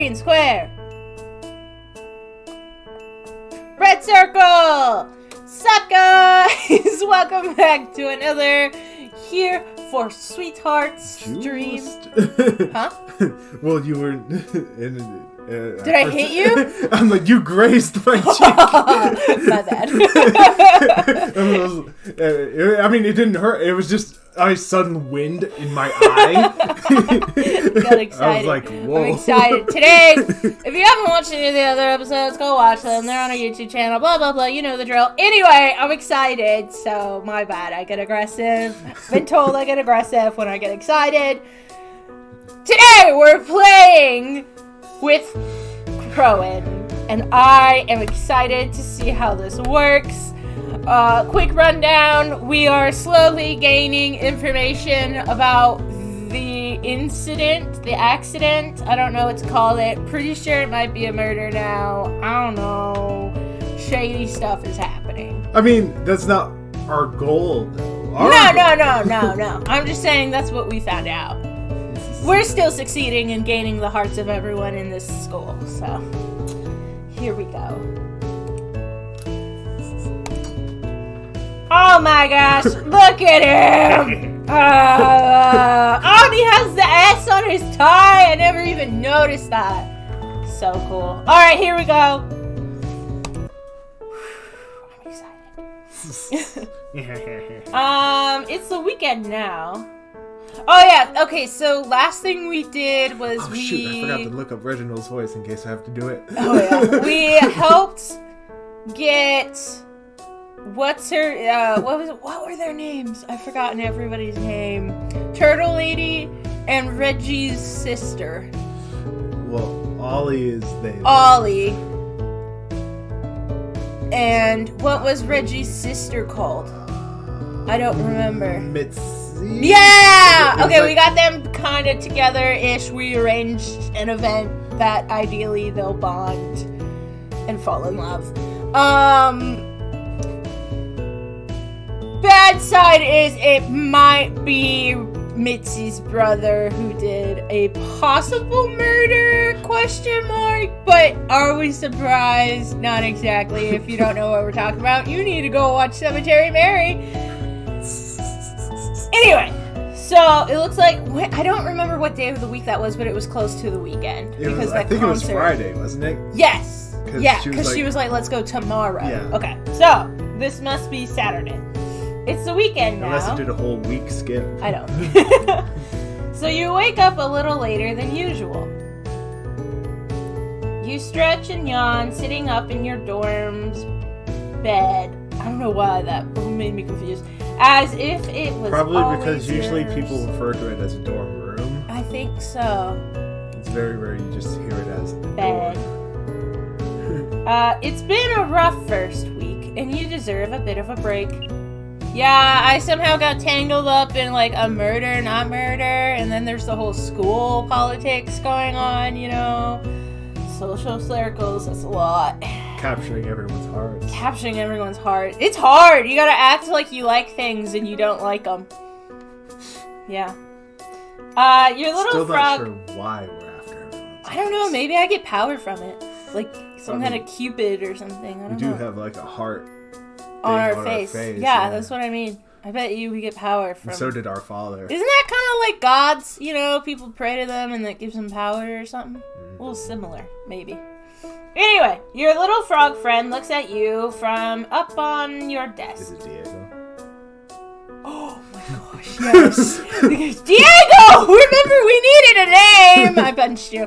Green square. Red circle. Sup guys? Welcome back to another Here for Sweethearts stream. Huh? Well, you were in. Did I hit you? I'm like, you grazed my cheek. My bad. I mean, it didn't hurt. It was just a sudden wind in my eye. Got excited. I was like, whoa. I'm excited. Today, if you haven't watched any of the other episodes, go watch them. They're on our YouTube channel, blah, blah, blah. You know the drill. Anyway, I'm excited, so my bad. I get aggressive. Been told I get aggressive when I get excited. Today, we're playing with Crowven, and I am excited to see how this works. Quick rundown, we are slowly gaining information about the incident, the accident. I don't know what to call it. Pretty sure it might be a murder now. I don't know. Shady stuff is happening. I mean, that's not our goal, though. No. I'm just saying that's what we found out. We're still succeeding in gaining the hearts of everyone in this school, so here we go. Oh my gosh, look at him! He has the S on his tie! I never even noticed that. So cool. Alright, here we go. I'm excited. It's the weekend now. Oh yeah, okay, so last thing we did was shoot, I forgot to look up Reginald's voice in case I have to do it. Oh yeah, we helped get... What were their names? I've forgotten everybody's name. Turtle Lady and Reggie's sister. Well, Ollie is there. Ollie. And what was Reggie's sister called? I don't remember. Mitzi? Yeah! Okay, we got them kind of together-ish. We arranged an event that ideally they'll bond and fall in love. Bad side is it might be Mitzi's brother who did a possible murder, ? But are we surprised? Not exactly. If you don't know what we're talking about, you need to go watch Cemetery Mary. Anyway, so it looks like, I don't remember what day of the week that was, but it was close to the weekend. I think it was Friday, wasn't it? Yes. Because she was like, let's go tomorrow. Yeah. Okay, so this must be Saturday. It's the weekend now. Unless you did a whole week skip. I don't. So you wake up a little later than usual. You stretch and yawn, sitting up in your dorm's bed. I don't know why that made me confused. As if it was probably because yours. Usually people refer to it as a dorm room. I think so. It's very rare you just hear it as bed. It's been a rough first week, and you deserve a bit of a break. Yeah, I somehow got tangled up in like a murder, not murder, and then there's the whole school politics going on, you know. Social circles, that's a lot. Capturing everyone's hearts. It's hard. You gotta act like you like things and you don't like them. Yeah. Your little Still frog... not sure why we're after everyone's I don't know, maybe I get power from it. Like some kind of Cupid or something. I don't know. We do have like a heart on our face. Yeah, that's what I mean. I bet we get power from... And so did our father. Isn't that kind of like gods? You know, people pray to them and that gives them power or something? A little similar, maybe. Anyway, your little frog friend looks at you from up on your desk. Is it Diego? Oh my gosh, yes. Diego! Remember, we needed a name! I punched you.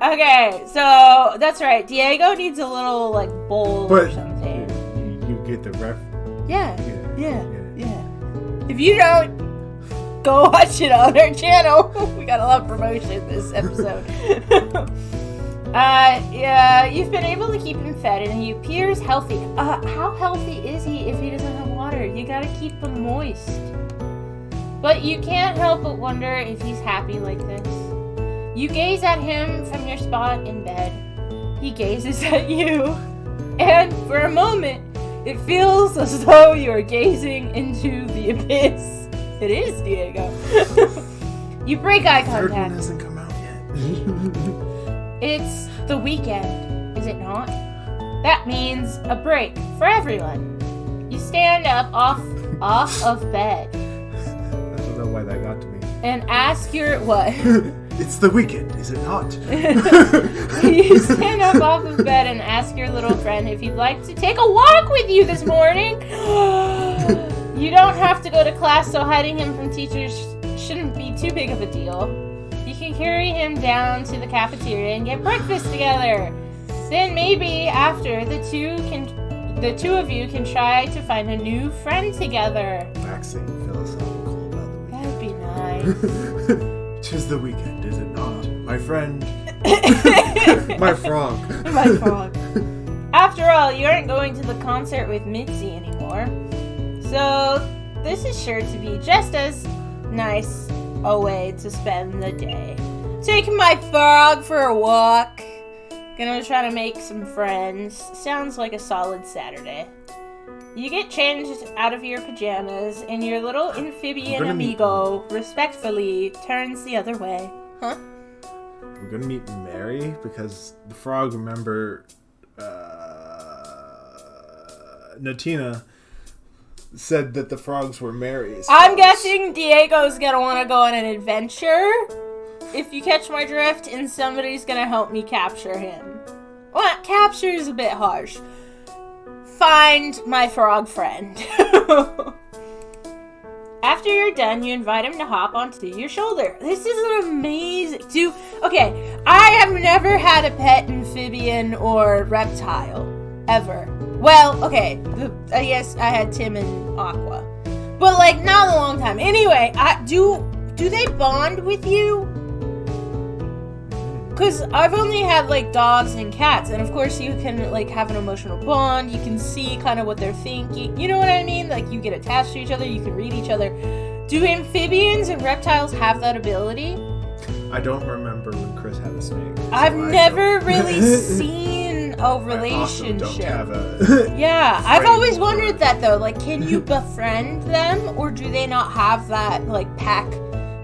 Okay, so that's right. Diego needs a little like bowl or something. You get the ref. Yeah. If you don't, go watch it on our channel. We got a lot of promotion this episode. You've been able to keep him fed, and he appears healthy. How healthy is he if he doesn't have water? You gotta keep him moist. But you can't help but wonder if he's happy like this. You gaze at him from your spot in bed. He gazes at you. And for a moment, it feels as though you are gazing into the abyss. It is Diego. You break eye contact. Third one hasn't come out yet. It's the weekend, is it not? That means a break for everyone. You stand up off of bed. I don't know why that got to me. And ask your what? It's the weekend, is it not? You stand up off of bed and ask your little friend if he'd like to take a walk with you this morning. You don't have to go to class, so hiding him from teachers shouldn't be too big of a deal. You can carry him down to the cafeteria and get breakfast together. Then maybe after, the two of you can try to find a new friend together. Waxing philosophical about the weekend. That'd be nice. 'Tis the weekend, is it not? My friend. My frog. My frog. After all, you aren't going to the concert with Mitzi anymore. So, this is sure to be just as nice a way to spend the day. Taking my frog for a walk. Gonna try to make some friends. Sounds like a solid Saturday. You get changed out of your pajamas, and your little amphibian amigo respectfully turns the other way. Huh? We're gonna meet Mary because the frog, remember, Natina said that the frogs were Mary's. I'm guessing Diego's gonna want to go on an adventure, if you catch my drift, and somebody's gonna help me capture him. Well, capture is a bit harsh. Find my frog friend. After you're done, you invite him to hop onto your shoulder. This is an amazing... Okay, I have never had a pet amphibian or reptile. Ever. Well, okay, I guess I had Tim and Aqua. But, like, not a long time. Anyway, do they bond with you? Because I've only had, like, dogs and cats, and of course you can, like, have an emotional bond, you can see kind of what they're thinking, you know what I mean? Like, you get attached to each other, you can read each other. Do amphibians and reptiles have that ability? I don't remember when Chris had a snake. So I've never really seen a relationship. I also don't have a yeah, I've always wondered that, though. Like, can you befriend them, or do they not have that, like, pack,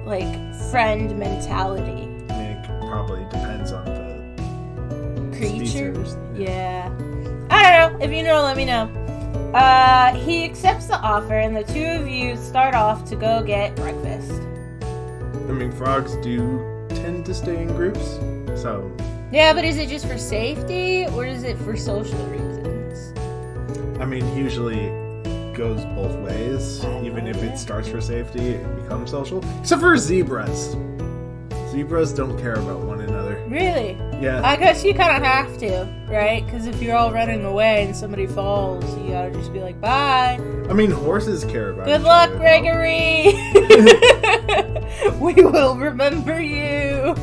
like, friend mentality? Probably depends on the creature. species. Yeah. I don't know. If you know, let me know. He accepts the offer, and the two of you start off to go get breakfast. I mean, frogs do tend to stay in groups, so... Yeah, but is it just for safety, or is it for social reasons? I mean, usually it goes both ways. Even if it starts for safety, it becomes social. Except for zebras. Zebras don't care about one another. Really? Yeah. I guess you kind of have to, right? Because if you're all running away and somebody falls, you gotta just be like, bye. I mean, horses care about Good each luck, other, Gregory! We will remember you!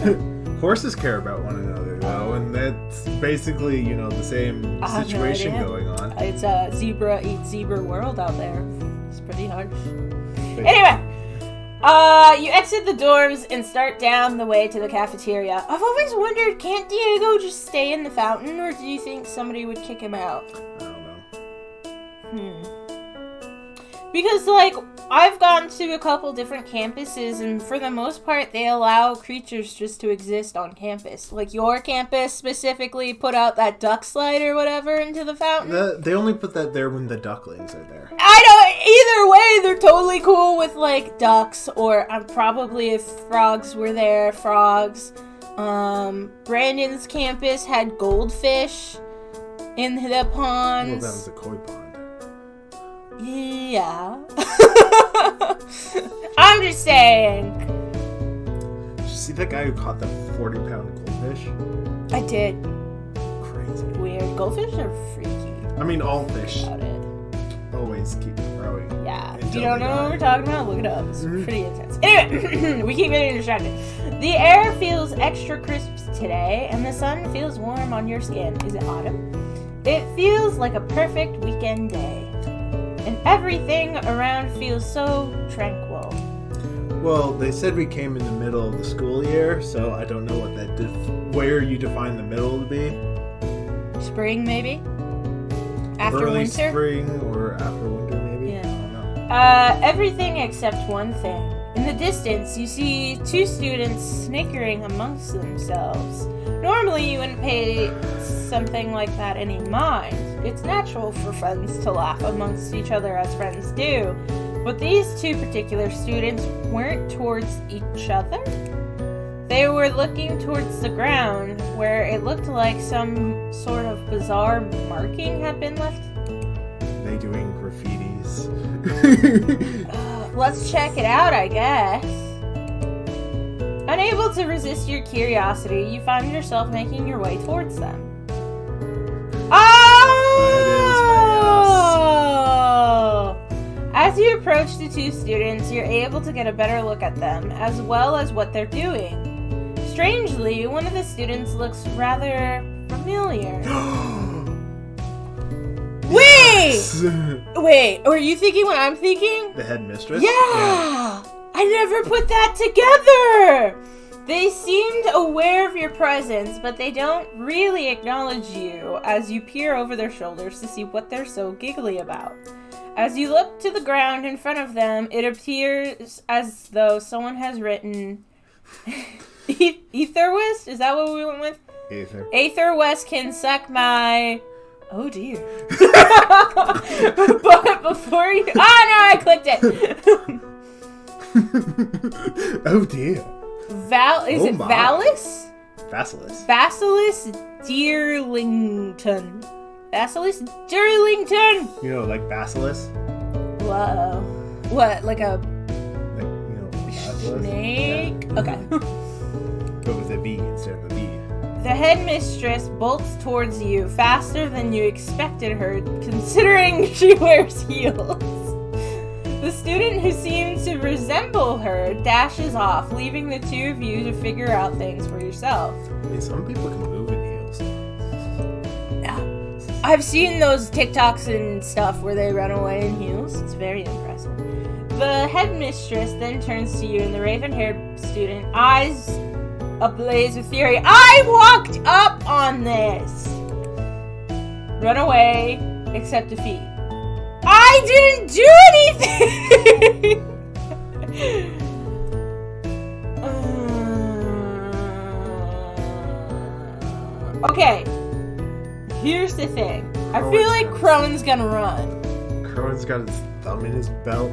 Horses care about one another, though, and that's basically, you know, the same situation going on. It's a zebra eats zebra world out there. It's pretty harsh. Anyway! You exit the dorms and start down the way to the cafeteria. I've always wondered, can't Diego just stay in the fountain, or do you think somebody would kick him out? I don't know. Because, like, I've gone to a couple different campuses, and for the most part, they allow creatures just to exist on campus. Like, your campus specifically put out that duck slide or whatever into the fountain. They only put that there when the ducklings are there. I know, either way, they're totally cool with, like, ducks, or probably if frogs were there, frogs. Brandon's campus had goldfish in the ponds. Well, that was a koi pond. Yeah. I'm just saying. Did you see that guy who caught the 40-pound goldfish? I did. Crazy. Weird. Goldfish are freaky. I mean, all fish About it. always keep growing. Yeah. If you don't know what we're talking about, look it up. It's pretty intense. Anyway, we keep getting distracted. The air feels extra crisp today, and the sun feels warm on your skin. Is it autumn? It feels like a perfect weekend day. And everything around feels so tranquil. Well, they said we came in the middle of the school year, so I don't know what where you define the middle to be. Spring, maybe? After Early winter? spring or after winter, maybe? Yeah. I don't know. Everything except one thing. In the distance, you see two students snickering amongst themselves. Normally, you wouldn't pay something like that any mind. It's natural for friends to laugh amongst each other as friends do. But these two particular students weren't towards each other. They were looking towards the ground, where it looked like some sort of bizarre marking had been left. They doing graffitis. Let's check it out, I guess. Unable to resist your curiosity, you find yourself making your way towards them. Oh! As you approach the two students, you're able to get a better look at them, as well as what they're doing. Strangely, one of the students looks rather familiar. Wait, are you thinking what I'm thinking? The headmistress? Yeah! I never put that together! They seemed aware of your presence, but they don't really acknowledge you as you peer over their shoulders to see what they're so giggly about. As you look to the ground in front of them, it appears as though someone has written... Ether West? Is that what we went with? Aether West can suck my... Oh dear. But before you... no, I clicked it! Oh dear. Vasilis? Vasilis. Vasilis Dearlington. Vasilis Dearlington! You know, like Vasilis? Whoa. What, like a... Like, you know, Vasilis? Snake? Yeah. Okay. But with a V instead of a B. The headmistress bolts towards you faster than you expected her, considering she wears heels. The student who seems to resemble her dashes off, leaving the two of you to figure out things for yourself. I mean, some people can move in heels. I've seen those TikToks and stuff where they run away in heels. It's very impressive. The headmistress then turns to you, and the raven-haired student, eyes ablaze with fury. I walked up on this! Run away, accept defeat. I didn't do anything! Okay, here's the thing. I feel like Crowven's gonna run. Crowven's got his thumb in his belt.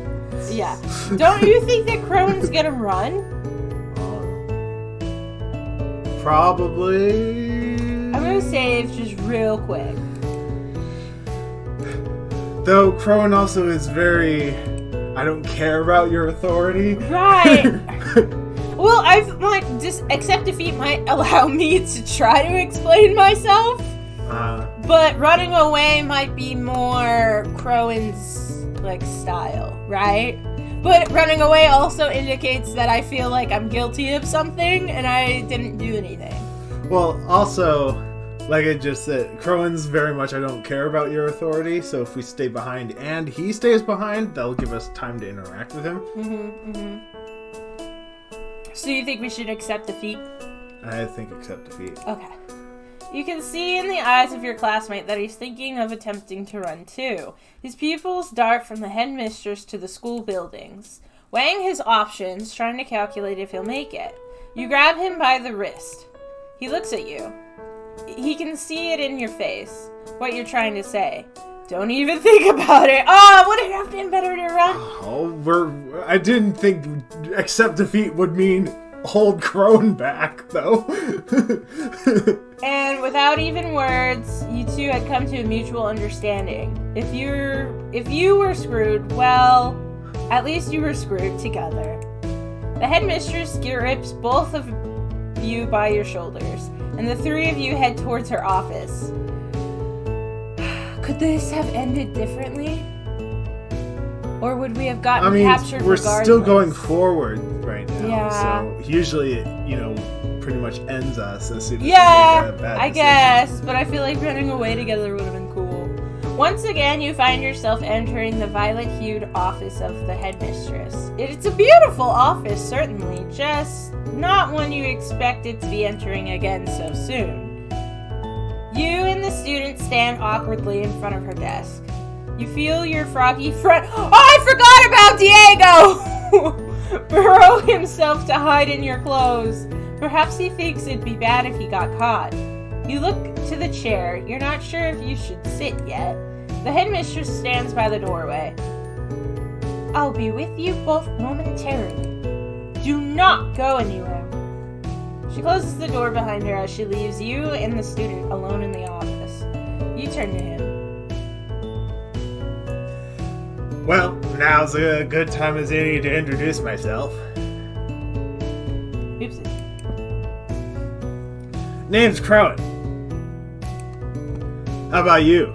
Yeah. Don't you think that Crowven's gonna run? Probably. I'm gonna save just real quick. Though Crowven also is very, I don't care about your authority. Right. Well, I've like just accept defeat might allow me to try to explain myself. But running away might be more Crowven's like style, right? But running away also indicates that I feel like I'm guilty of something and I didn't do anything. Well, also, like I just said, Crowven's very much I don't care about your authority, so if we stay behind and he stays behind, that'll give us time to interact with him. So you think we should accept defeat? I think accept defeat. Okay. You can see in the eyes of your classmate that he's thinking of attempting to run too. His pupils dart from the headmistress to the school buildings, weighing his options, trying to calculate if he'll make it. You grab him by the wrist. He looks at you. He can see it in your face, what you're trying to say. Don't even think about it. Oh, would it have been better to run? Oh, I didn't think accept defeat would mean hold Crowven back, though. And without even words, you two had come to a mutual understanding. If you were screwed, well, at least you were screwed together. The headmistress grips both of you by your shoulders, and the three of you head towards her office. Could this have ended differently? Or would we have gotten captured we're regardless? Still going forward right now. Yeah. So usually it, pretty much ends us as soon as we make a bad I decision. guess, but I feel like running away together would have been cool. Once again, you find yourself entering the violet-hued office of the headmistress. It's a beautiful office, certainly, just not one you expected to be entering again so soon. You and the student stand awkwardly in front of her desk. You feel your froggy front. Oh, I forgot about Diego! burrow himself to hide in your clothes. Perhaps he thinks it'd be bad if he got caught. You look to the chair. You're not sure if you should sit yet. The headmistress stands by the doorway. I'll be with you both momentarily. Do not go anywhere. She closes the door behind her as she leaves you and the student alone in the office. You turn to him. Well, now's a good time as any to introduce myself. Oopsie. Name's Crowven. How about you?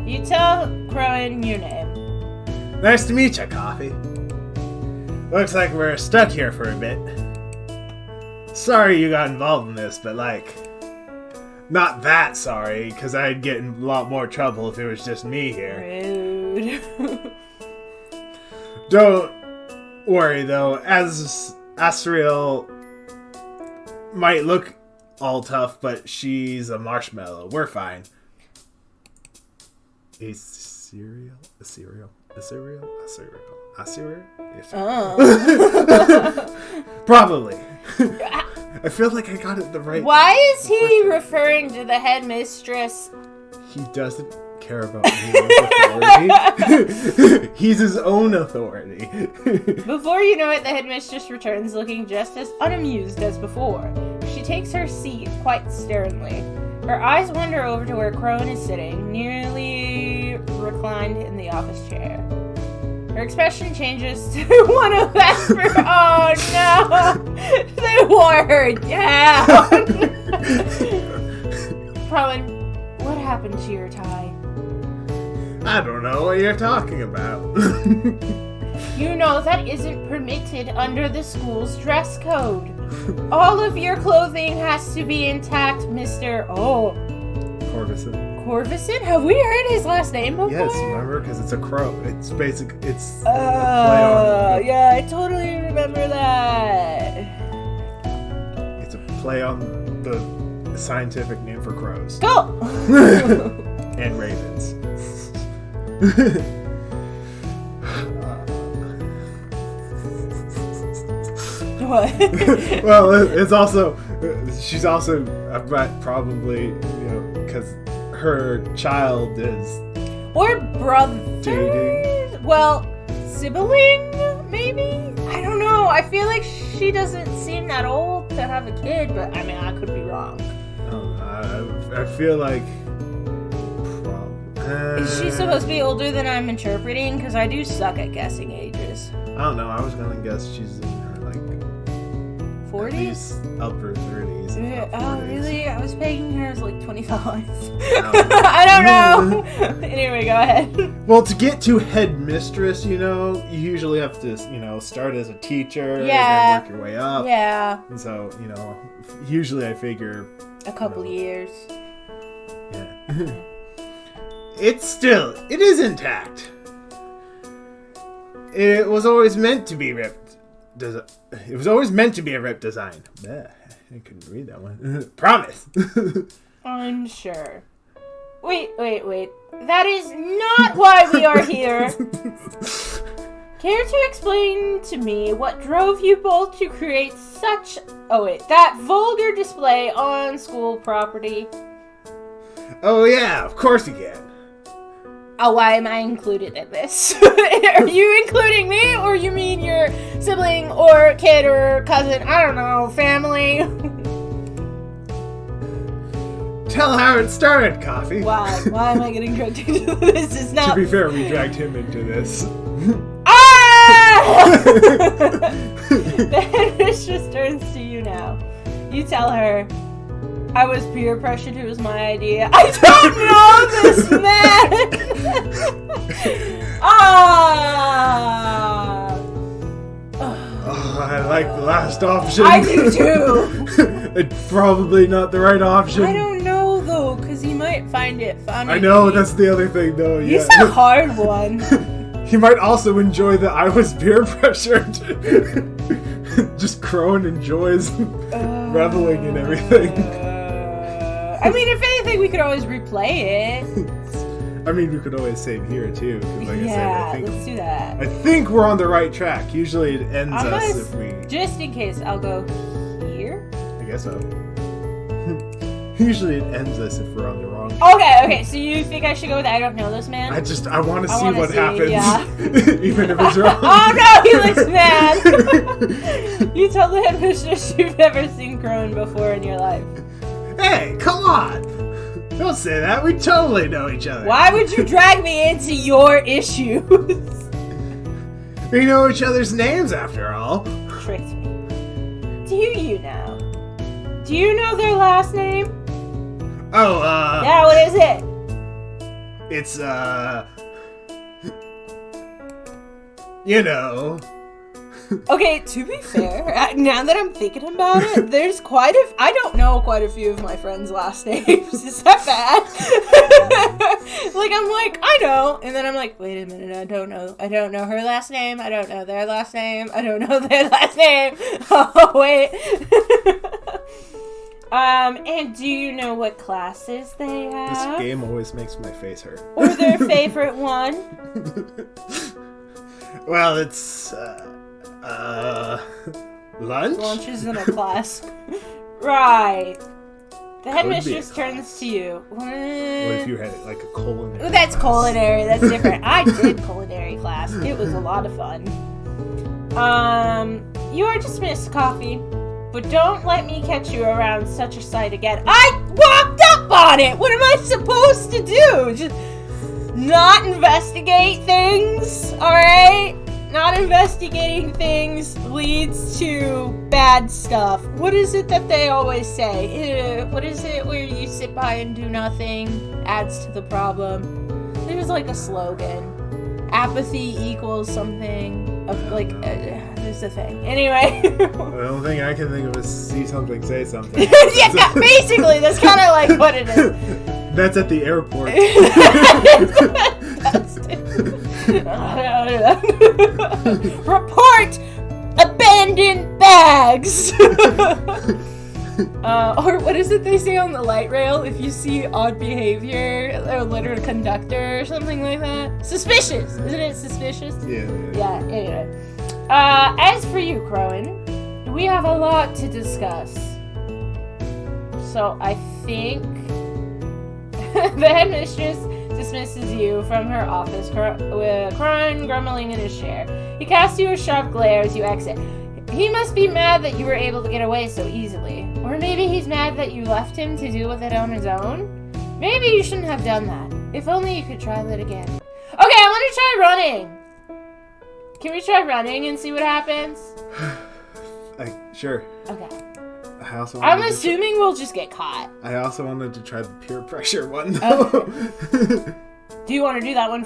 You tell Crowven your name. Nice to meet you, Coffee. Looks like we're stuck here for a bit. Sorry you got involved in this, but not that sorry, because I'd get in a lot more trouble if it was just me here. Rude. Don't worry, though, as Asriel might look all tough, but she's a marshmallow. We're fine. A cereal? Yes. Oh. Probably. I feel like I got it the right. Why is he referring to the headmistress? He doesn't care about anyone's authority. He's his own authority. Before you know it, the headmistress returns looking just as unamused as before. She takes her seat quite sternly. Her eyes wander over to where Crowven is sitting, nearly reclined in the office chair. Her expression changes to one of Vesper. Oh no! They wore her down! Crowven, what happened to your tie? I don't know what you're talking about. You know that isn't permitted under the school's dress code. All of your clothing has to be intact, Mr. Corvison? Have we heard his last name before? Yes, remember? Because it's a crow. It's basic. It's a play on. Yeah, I totally remember that. It's a play on the scientific name for crows. Go! And ravens. What? Well, it's also. She's also. I bet probably, because her child is. Or brother. Dating. Well, sibling, maybe? I don't know. I feel like she doesn't seem that old to have a kid, but I mean, I could be wrong. I feel like. Is she supposed to be older than I'm interpreting? Because I do suck at guessing ages. I don't know. I was gonna guess she's in her 40s? Upper 30s. Oh, really? I was pegging her as 25. I don't know. Anyway, go ahead. Well, to get to headmistress, you usually have to, start as a teacher and then work your way up. Yeah. And so, usually I figure a couple years. Yeah. It is intact. It was always meant to be ripped. It was always meant to be a rip design. I couldn't read that one. Promise. I'm sure. Wait. That is not why we are here. Care to explain to me what drove you both to create that vulgar display on school property? Oh yeah, of course you can. Oh, why am I included in this? Are you including me, or you mean your sibling, or kid, or cousin, I don't know, family? Tell how it started, Coffee. Why am I getting dragged into this? It's not... To be fair, we dragged him into this. Ah! The headmistress turns to you now. You tell her, I was peer pressured, it was my idea. I don't know this man! Oh, I like the last option. I do too! It's probably not the right option. I don't know though, because he might find it funny. I know, that's the other thing though. He's a hard one. He might also enjoy that I was peer pressured. Just Crowven enjoys reveling in everything. I mean, if anything, we could always replay it. I mean, we could always save here, too. 'Cause like I said, I think, let's do that. I think we're on the right track. Usually it ends us if we... Just in case, I'll go here. I guess so. Usually it ends us if we're on the wrong track. Okay, so you think I should go with I don't know this man? I want to see what happens. Yeah. Even if it's wrong. Oh no, he looks mad! You told the headmistress you've never seen Crowven before in your life. Hey, come on! Don't say that. We totally know each other. Why would you drag me into your issues? We know each other's names, after all. Tricked me. Do you know? Do you know their last name? Oh, Yeah, what is it? It's, you know. Okay, to be fair, now that I'm thinking about it, there's I don't know quite a few of my friends' last names. Is that bad? Like, I'm like, I know. And then I'm like, wait a minute, I don't know her last name. I don't know their last name. I don't know their last name. Oh, wait. And do you know what classes they have? This game always makes my face hurt. Or their favorite one? Well, it's, lunch? Lunch is in a class. Right. The Could headmistress be a turns class. to you. What if you had like a culinary? Ooh, that's class? culinary. That's different. I did culinary class. It was a lot of fun. You are dismissed, Coffee. But don't let me catch you around such a sight again. I walked up on it! What am I supposed to do? Just not investigate things? Alright? Not investigating things leads to bad stuff. What is it that they always say? What is it where you sit by and do nothing adds to the problem? There's like a slogan. Apathy equals something. There's a thing. Anyway. The only thing I can think of is see something, say something. Yeah, basically, that's kind of like what it is. That's at the airport. Report abandoned bags. Or what is it they say on the light rail? If you see odd behavior, or littered conductor, or something like that. Suspicious, isn't it? Suspicious. Yeah. Anyway. As for you, Crowven, we have a lot to discuss. So I think the headmistress dismisses you from her office, crying, grumbling in his chair. He casts you a sharp glare as you exit. He must be mad that you were able to get away so easily. Or maybe he's mad that you left him to deal with it on his own. Maybe you shouldn't have done that. If only you could try that again. Okay, I want to try running. Can we try running and see what happens? Sure. Okay. I'm assuming we'll just get caught. I also wanted to try the peer pressure one, though. Okay. Do you want to do that one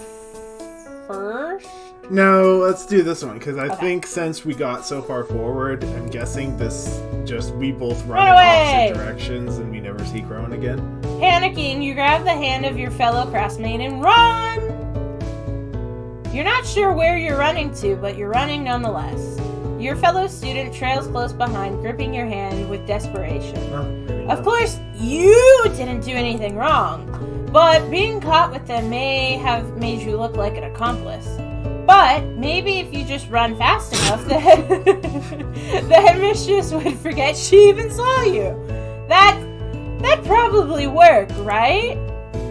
first? No, let's do this one, because I Okay. think since we got so far forward, I'm guessing we both run in away! opposite directions and we never see Crowven again. Panicking, you grab the hand of your fellow craftsmate and run! You're not sure where you're running to, but you're running nonetheless. Your fellow student trails close behind, gripping your hand with desperation. Of course, you didn't do anything wrong, but being caught with them may have made you look like an accomplice. But maybe if you just run fast enough, the headmistress would forget she even saw you. That'd probably work, right?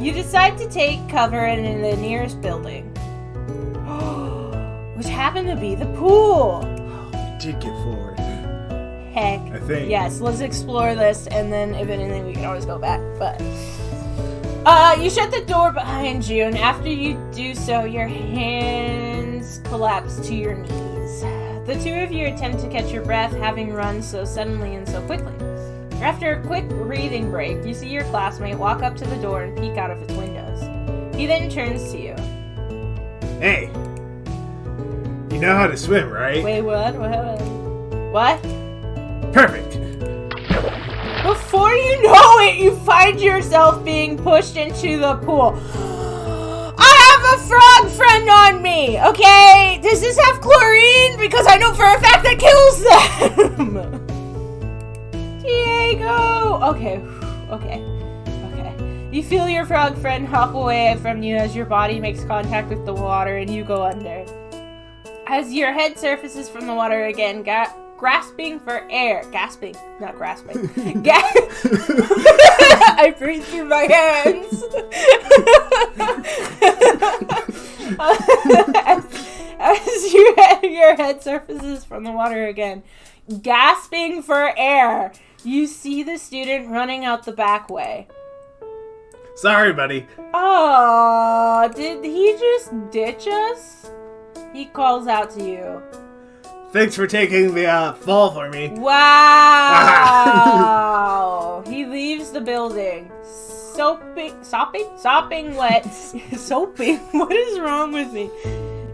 You decide to take cover in the nearest building, which happened to be the pool. Did get forward. Heck. I think. Yes, let's explore this, and then if anything, we can always go back. But you shut the door behind you, and after you do so, your hands collapse to your knees. The two of you attempt to catch your breath, having run so suddenly and so quickly. After a quick breathing break, you see your classmate walk up to the door and peek out of its windows. He then turns to you. Hey, you know how to swim, right? Wait, what? What? Perfect. Before you know it, you find yourself being pushed into the pool. I have a frog friend on me, okay? Does this have chlorine? Because I know for a fact that kills them. Diego! Okay. You feel your frog friend hop away from you as your body makes contact with the water and you go under. As your head surfaces from the water again, gasping for air. Gasping, not grasping. I breathe through my hands. as your head surfaces from the water again, gasping for air, you see the student running out the back way. Sorry, buddy. Oh, did he just ditch us? He calls out to you. Thanks for taking the fall for me. Wow. He leaves the building. Sopping wet. Soaping? What is wrong with me?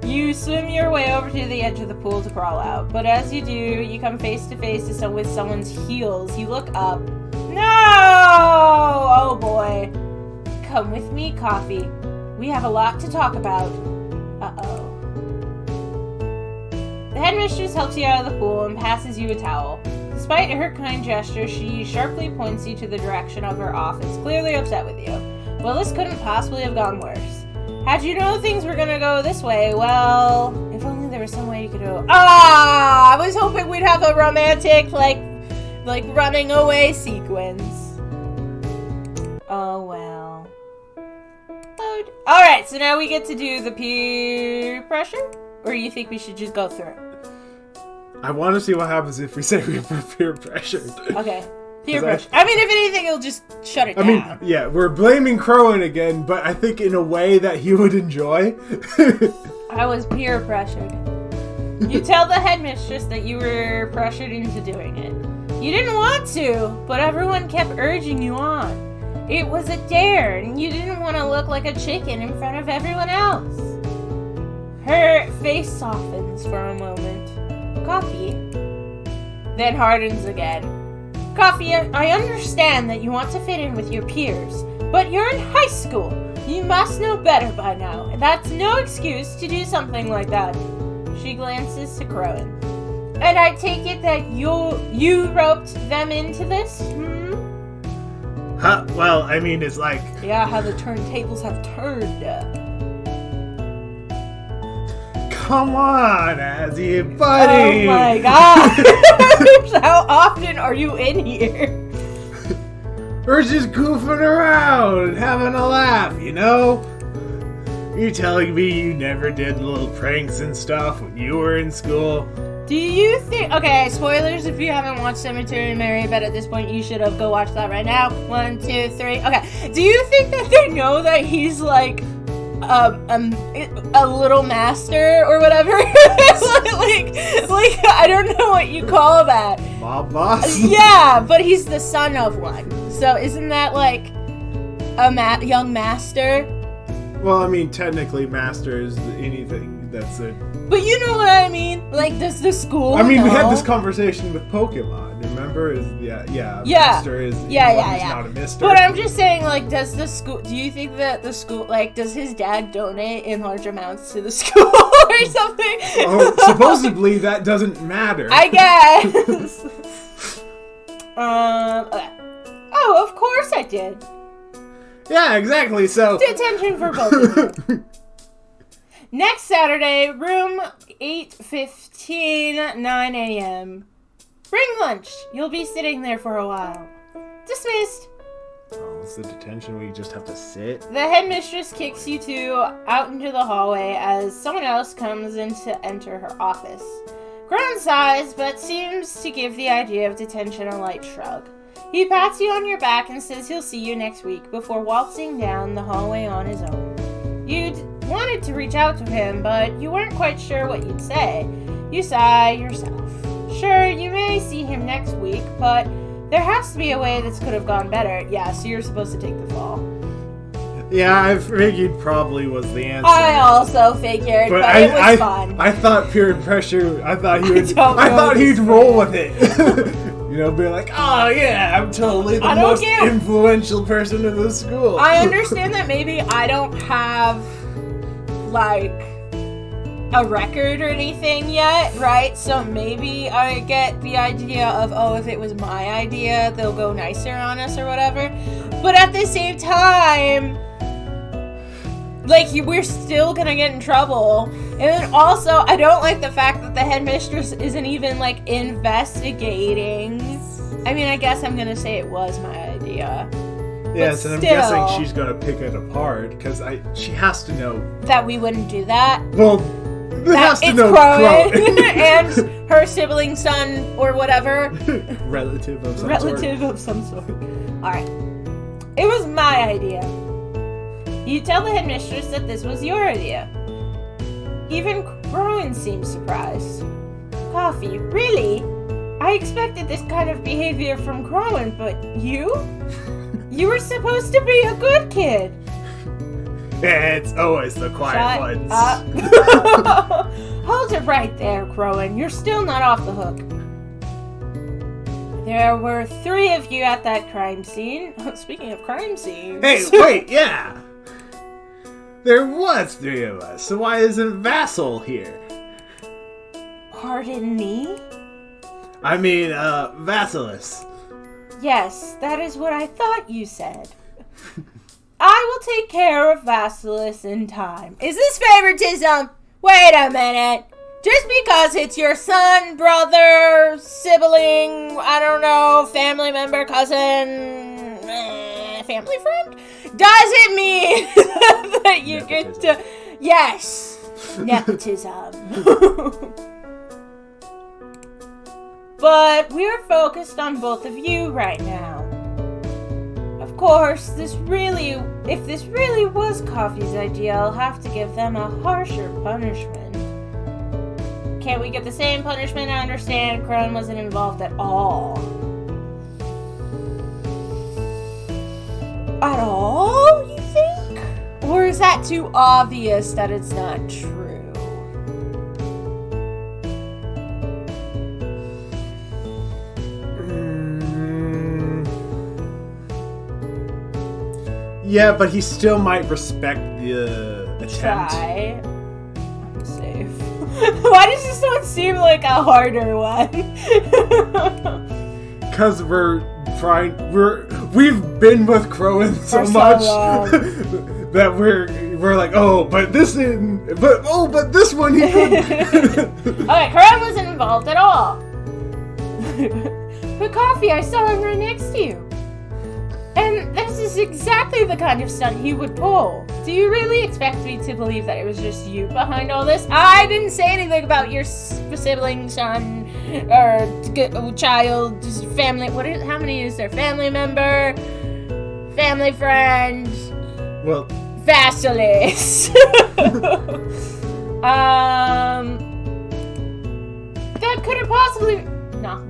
You swim your way over to the edge of the pool to crawl out. But as you do, you come face to face with someone's heels. You look up. No! Oh boy. Come with me, Coffee. We have a lot to talk about. Uh-oh. The headmistress helps you out of the pool and passes you a towel. Despite her kind gesture, she sharply points you to the direction of her office, clearly upset with you. Well, this couldn't possibly have gone worse. How'd you know things were gonna go this way? Well, if only there was some way you could go... Ah! I was hoping we'd have a romantic, like running away sequence. Oh, well. Alright, so now we get to do the peer pressure? Or do you think we should just go through it? I want to see what happens if we say we're peer pressured. Okay. Peer pressure. I mean, if anything, it'll just shut it down. I mean, yeah, we're blaming Crowven again, but I think in a way that he would enjoy. I was peer pressured. You tell the headmistress that you were pressured into doing it. You didn't want to, but everyone kept urging you on. It was a dare, and you didn't want to look like a chicken in front of everyone else. Her face softens for a moment. Coffee. Then hardens again. Coffee, I understand that you want to fit in with your peers, but you're in high school. You must know better by now. That's no excuse to do something like that. She glances to Crowven. And I take it that you roped them into this? Huh? Well, I mean, it's like... Yeah, how the turntables have turned. Come on, Azzy, buddy! Oh my god! How often are you in here? We're just goofing around and having a laugh, you know? You're telling me you never did little pranks and stuff when you were in school? Do you think... Okay, spoilers if you haven't watched Cemetery and Mary, but at this point you should have. Go watch that right now. 1, 2, 3. Okay. Do you think that they know that he's like... a little master or whatever? like I don't know what you call that. Mob boss? Yeah, but he's the son of one. So isn't that like a young master? Well, I mean, technically, master is anything that's a... But you know what I mean? Like, does the school I mean, know? we had this conversation with Pokemon, remember? Master is... Yeah. Not a mister. But I'm just saying, like, does the school... Do you think that the school... Like, does his dad donate in large amounts to the school or something? Oh, supposedly, that doesn't matter. I guess. Okay. Oh, of course I did. Yeah, exactly, so... Detention for both of you. Next Saturday, room 8:15, 9 a.m. Bring lunch. You'll be sitting there for a while. Dismissed. Oh, it's the detention where you just have to sit? The headmistress kicks you two out into the hallway as someone else comes in to enter her office. Grown size, but seems to give the idea of detention a light shrug. He pats you on your back and says he'll see you next week before waltzing down the hallway on his own. You'd wanted to reach out to him, but you weren't quite sure what you'd say. You sigh yourself. Sure, you may see him next week, but there has to be a way this could have gone better. Yeah, so you're supposed to take the fall. Yeah, I figured probably was the answer. I also figured, but it was fun. I thought peer pressure, I thought he'd roll with it. You know, be like, oh yeah, I'm totally the most influential person in the school. I understand that maybe I don't have, like, a record or anything yet, right? So maybe I get the idea of, oh, if it was my idea, they'll go nicer on us or whatever. But at the same time, like, we're still gonna get in trouble. And then also, I don't like the fact that the headmistress isn't even, like, investigating. I mean, I guess I'm gonna say it was my idea. Yes, and I'm guessing she's gonna pick it apart, because she has to know... That we wouldn't do that? Well, has to know Crowven and her sibling son, or whatever. Relative of some sort. Alright. It was my idea. You tell the headmistress that this was your idea. Even Crowven seems surprised. Coffee, really? I expected this kind of behavior from Crowven, but you? You were supposed to be a good kid. It's always the quiet ones. Hold it right there, Crowven. You're still not off the hook. There were 3 of you at that crime scene. Speaking of crime scenes. Hey, wait, yeah. There was 3 of us, so why isn't Vasil here? Pardon me? I mean, Vasilis. Yes, that is what I thought you said. I will take care of Vasilis in time. Is this favoritism? Wait a minute. Just because it's your son, brother, sibling, I don't know, family member, cousin, family friend, doesn't mean that you get to... Yes, nepotism. But we're focused on both of you right now. Of course, if this really was Coffee's idea, I'll have to give them a harsher punishment. Can't we get the same punishment? I understand Crowven wasn't involved at all. At all, you think? Or is that too obvious that it's not true? Yeah, but he still might respect the attempt. Try. I'm safe. Why does this one seem like a harder one? Because we've been with Crowven so much that we're like, but this one he couldn't. Okay, Crowven wasn't involved at all. But Coffee, I saw him right next to you. And this is exactly the kind of stunt he would pull. Do you really expect me to believe that it was just you behind all this? I didn't say anything about your sibling, son, or child, family. How many is there? Family member, family friend. Well, Vasilis. That couldn't possibly. Knock.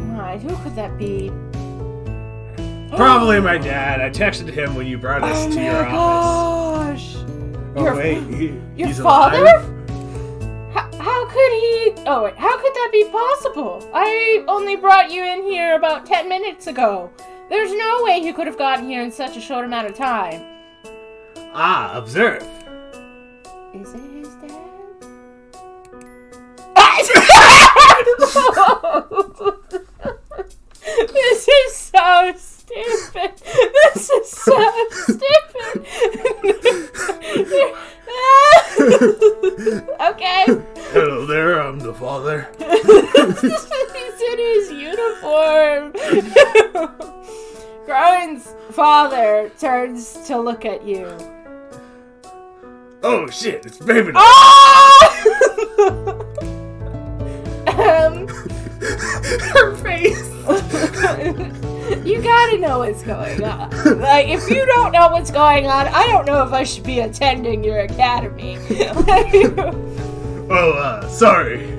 Alright, who could that be? Probably my dad. I texted him when you brought us to your office. Gosh. He's father? alive? How could he... Oh, wait. How could that be possible? I only brought you in here about 10 minutes ago. There's no way he could have gotten here in such a short amount of time. Ah, observe. Is it his dad? This is so stupid. This is so stupid. Okay. Hello there, I'm the father. He's in his uniform. Crowven's father turns to look at you. Oh shit, it's baby. Her face. You gotta know what's going on. Like, if you don't know what's going on, I don't know if I should be attending your academy. Sorry.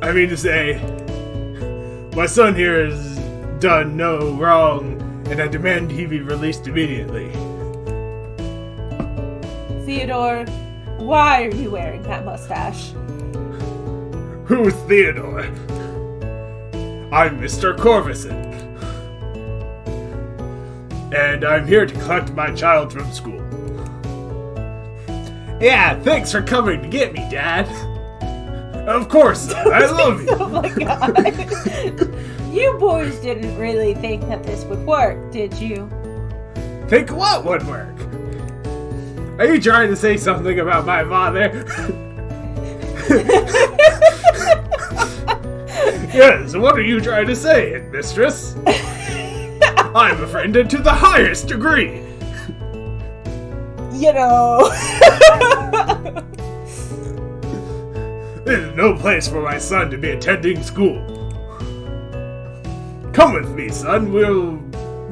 I mean to say, my son here has done no wrong, and I demand he be released immediately. Theodore, why are you wearing that mustache? Who's Theodore? I'm Mr. Corvison. And I'm here to collect my child from school. Yeah, thanks for coming to get me, Dad. Of course, son, I love you. Oh my god. You boys didn't really think that this would work, did you? Think what would work? Are you trying to say something about my father? Yes, what are you trying to say, Headmistress? I'm offended to the highest degree. You know. There's no place for my son to be attending school. Come with me, son. We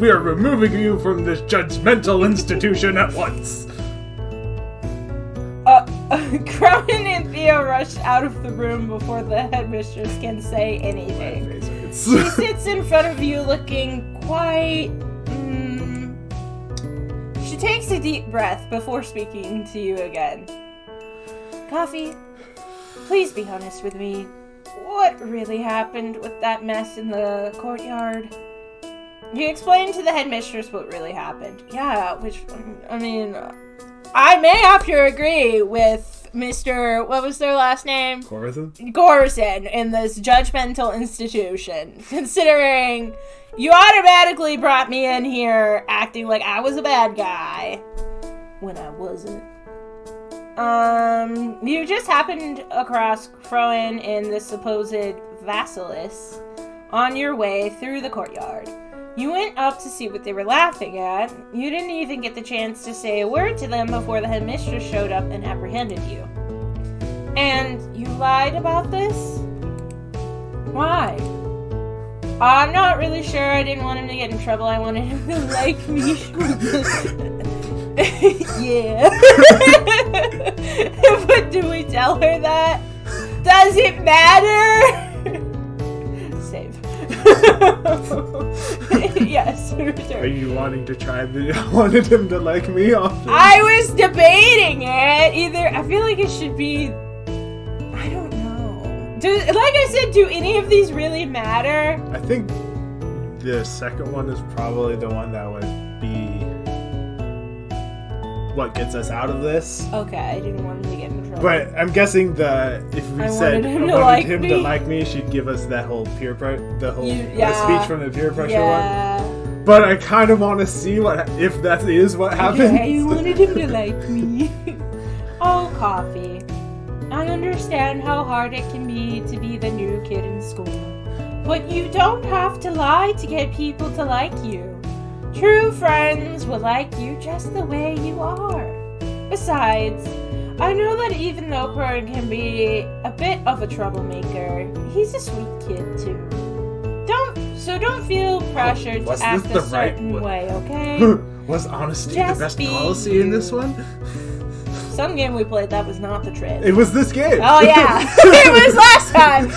are removing you from this judgmental institution at once. Crowven and Theo rush out of the room before the headmistress can say anything. She sits in front of you looking quite... She takes a deep breath before speaking to you again. Coffee, please be honest with me. What really happened with that mess in the courtyard? You explain to the headmistress what really happened. Yeah, I may have to agree with Mr. What was their last name? Gorson in this judgmental institution. Considering you automatically brought me in here acting like I was a bad guy when I wasn't. You just happened across Crowven and the supposed Vasilis on your way through the courtyard. You went up to see what they were laughing at. You didn't even get the chance to say a word to them before the headmistress showed up and apprehended you. And you lied about this? Why? I'm not really sure. I didn't want him to get in trouble. I wanted him to like me. Yeah. But do we tell her that? Does it matter? Save. Yes. Are you wanting to try I wanted him to like me often? I was debating it. Either I feel like it should be... I don't know. Like I said, do any of these really matter? I think the second one is probably the one that would be what gets us out of this. Okay, I didn't want him to get in trouble. But I'm guessing if we said I wanted him to like me, she'd give us that whole peer pressure, the speech from the peer pressure one. But I kind of want to see if that is what happens. Yeah, you wanted him to like me. Oh, Coffee. I understand how hard it can be to be the new kid in school. But you don't have to lie to get people to like you. True friends will like you just the way you are. Besides, I know that even though Crowven can be a bit of a troublemaker, he's a sweet kid too. Don't feel pressured to act a certain way, okay? Was honesty just the best policy in this one? Some game we played, that was not the trick. It was this game. Oh yeah, it was last time.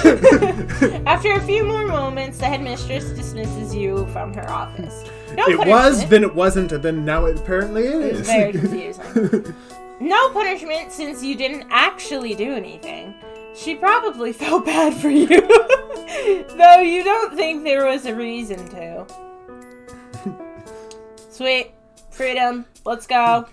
After a few more moments, the headmistress dismisses you from her office. It was, then it wasn't, and then now it apparently is. It's very confusing. No punishment since you didn't actually do anything. She probably felt bad for you. Though you don't think there was a reason to. Sweet. Freedom. Let's go.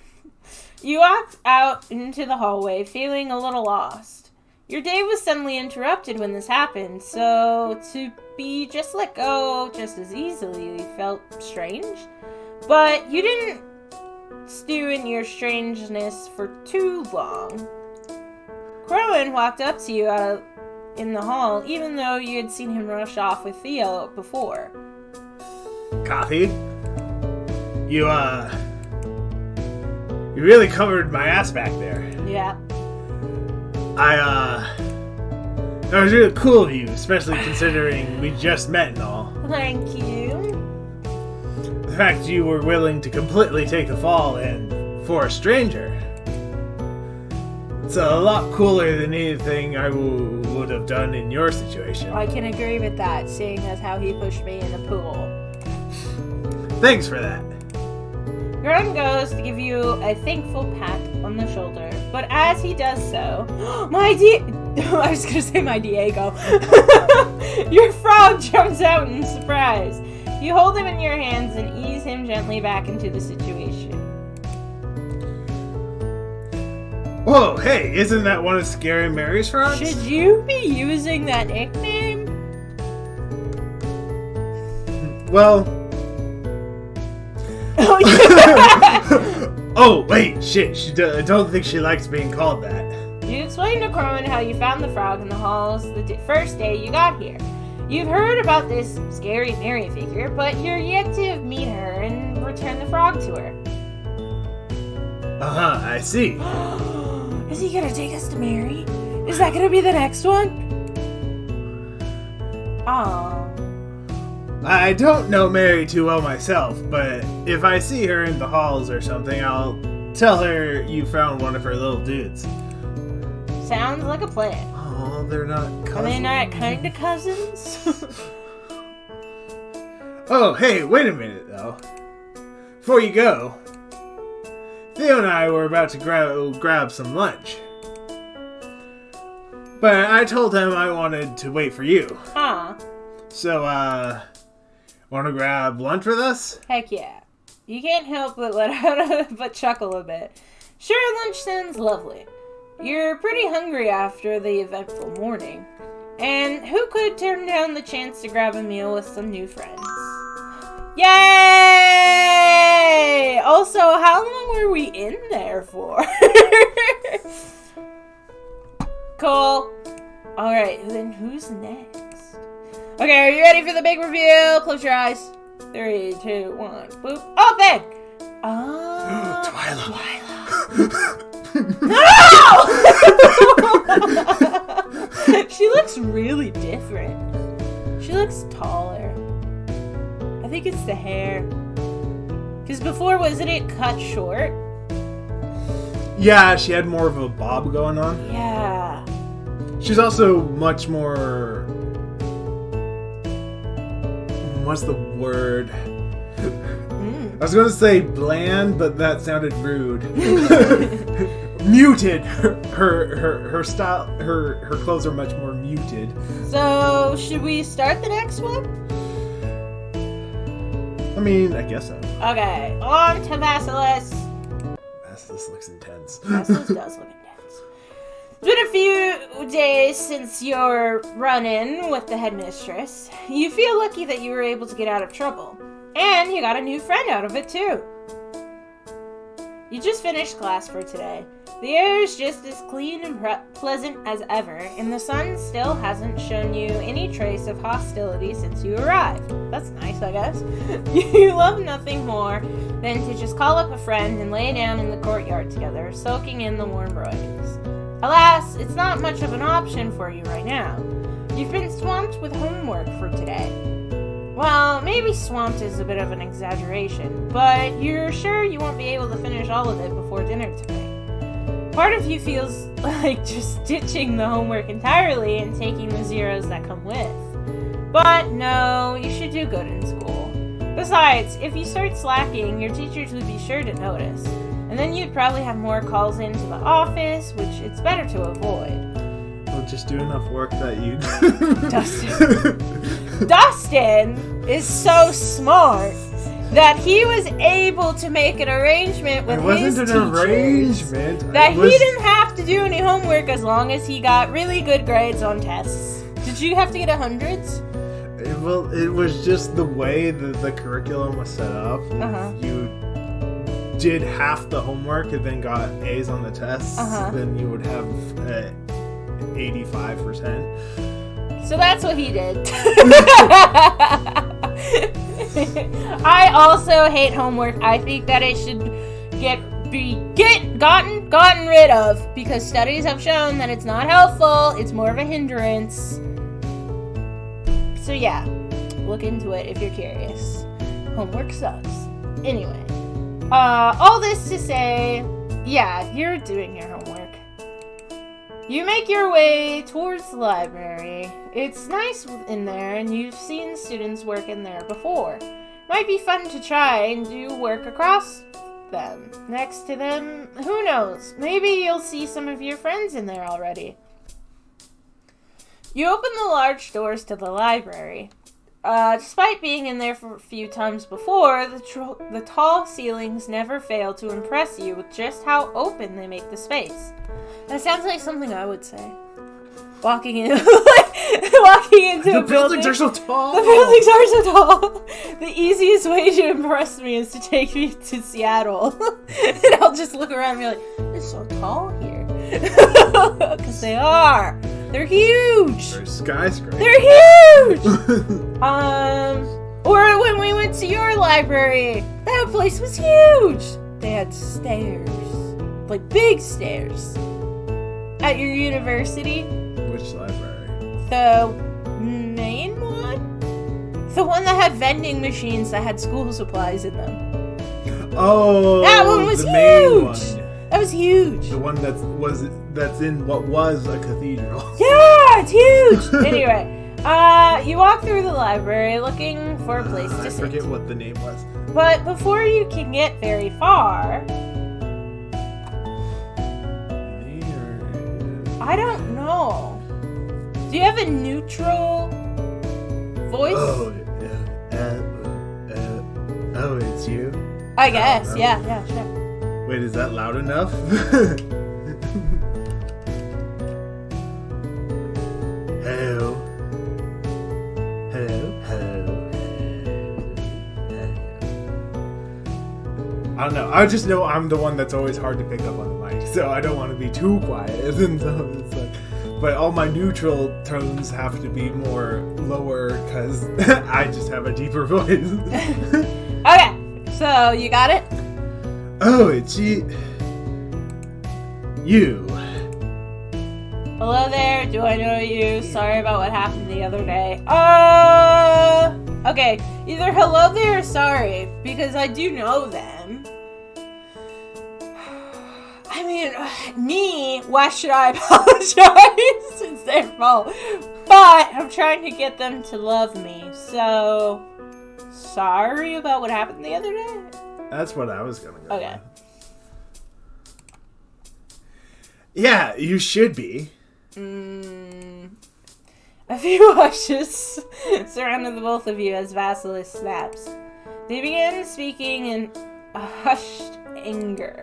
You walked out into the hallway feeling a little lost. Your day was suddenly interrupted when this happened, so to be just let go just as easily felt strange. But you didn't stew in your strangeness for too long. Crowven walked up to you out in the hall, even though you had seen him rush off with Theo before. Coffee? You really covered my ass back there. Yeah. That was really cool of you, especially considering we just met and all. Thank you. The fact you were willing to completely take a fall and for a stranger. It's a lot cooler than anything I would have done in your situation. I can agree with that, seeing as how he pushed me in the pool. Thanks for that. Crowven goes to give you a thankful pat on the shoulder, but as he does so, I was gonna say my Diego. Your frog jumps out in surprise. You hold him in your hands and ease him gently back into the situation. Whoa, hey, isn't that one of Scary Mary's frogs? Should you be using that nickname? Well... Oh, yeah. Oh, wait, shit, I don't think she likes being called that. You explained to Crowven how you found the frog in the halls the first day you got here. You've heard about this Scary Mary figure, but you're yet to meet her and return the frog to her. Uh-huh, I see. Is he gonna take us to Mary? Is that gonna be the next one? Oh. I don't know Mary too well myself, but if I see her in the halls or something, I'll tell her you found one of her little dudes. Sounds like a plan. Oh, they're not cousins. Are they not kind of cousins? Oh, hey, wait a minute, though. Before you go, Theo and I were about to grab some lunch. But I told him I wanted to wait for you. Huh. So, want to grab lunch with us? Heck yeah. You can't help but but chuckle a bit. Sure, lunch sounds lovely. You're pretty hungry after the eventful morning. And who could turn down the chance to grab a meal with some new friends? Yay! Also, how long were we in there for? Cool. Alright, then who's next? Okay, are you ready for the big reveal? Close your eyes. 3, 2, 1, boop. Open! Oh, Twyla. No! She looks really different. She looks taller. I think it's the hair. Because before, wasn't it cut short? Yeah, she had more of a bob going on. Yeah. She's also much more... What's the word? I was going to say bland, but that sounded rude. Muted. Her style, her clothes are much more muted. So, should we start the next one? I mean, I guess so. Okay, on to Vasilis. This looks intense. Vasilis does look intense. It's been a few days since your run-in with the headmistress. You feel lucky that you were able to get out of trouble. And you got a new friend out of it, too. You just finished class for today. The air is just as clean and pleasant as ever, and the sun still hasn't shown you any trace of hostility since you arrived. That's nice, I guess. You love nothing more than to just call up a friend and lay down in the courtyard together, soaking in the warm rays. Alas, it's not much of an option for you right now. You've been swamped with homework for today. Well, maybe swamped is a bit of an exaggeration, but you're sure you won't be able to finish all of it before dinner tonight. Part of you feels like just ditching the homework entirely and taking the zeros that come with. But no, you should do good in school. Besides, if you start slacking, your teachers would be sure to notice. And then you'd probably have more calls into the office, which it's better to avoid. Well, just do enough work that you... Dustin is so smart that he was able to make an arrangement with his teachers. It wasn't an arrangement. That he didn't have to do any homework as long as he got really good grades on tests. Did you have to get 100s? Well, it was just the way that the curriculum was set up. You did half the homework and then got A's on the tests, then you would have 85%. So that's what he did. I also hate homework. I think that it should gotten rid of, because studies have shown that it's not helpful. It's more of a hindrance. So yeah, look into it if you're curious. Homework sucks. Anyway, all this to say, yeah, you're doing your homework. You make your way towards the library. It's nice in there, and you've seen students work in there before. Might be fun to try and do work across them. Next to them, who knows? Maybe you'll see some of your friends in there already. You open the large doors to the library. Despite being in there for a few times before, the tall ceilings never fail to impress you with just how open they make the space. That sounds like something I would say. Walking into The a building. buildings are so tall. The buildings are so tall. The easiest way to impress me is to take me to Seattle. And I'll just look around and be like, it's so tall here. Because they are. They're huge. They're skyscrapers. They're huge. Or when we went to your library, that place was huge. They had stairs. Like big stairs. At your university. Which library? The main one? The one that had vending machines that had school supplies in them. Oh, That one was the huge! main one. That was huge. The one that's in what was a cathedral. Yeah, it's huge! Anyway, you walk through the library looking for a place to I sit. forget what the name was. But before you can get very far, I don't know. Do you have a neutral voice? Oh, oh, it's you? I guess, yeah, sure. Wait, is that loud enough? Hello. I don't know. I just know I'm the one that's always hard to pick up on the mic, so I don't want to be too quiet. And so it's like, but all my neutral tones have to be more lower because I just have a deeper voice. Okay, so you got it? Oh, it's you. You. Hello there, do I know you? Sorry about what happened the other day. Okay, either hello there or sorry, because I do know them. I mean, why should I apologize? It's their fault. But I'm trying to get them to love me, so sorry about what happened the other day. That's what I was gonna go Okay. with. Yeah, you should be. A few hushes surrounded the both of you as Vasilis snaps. They began speaking in a hushed anger.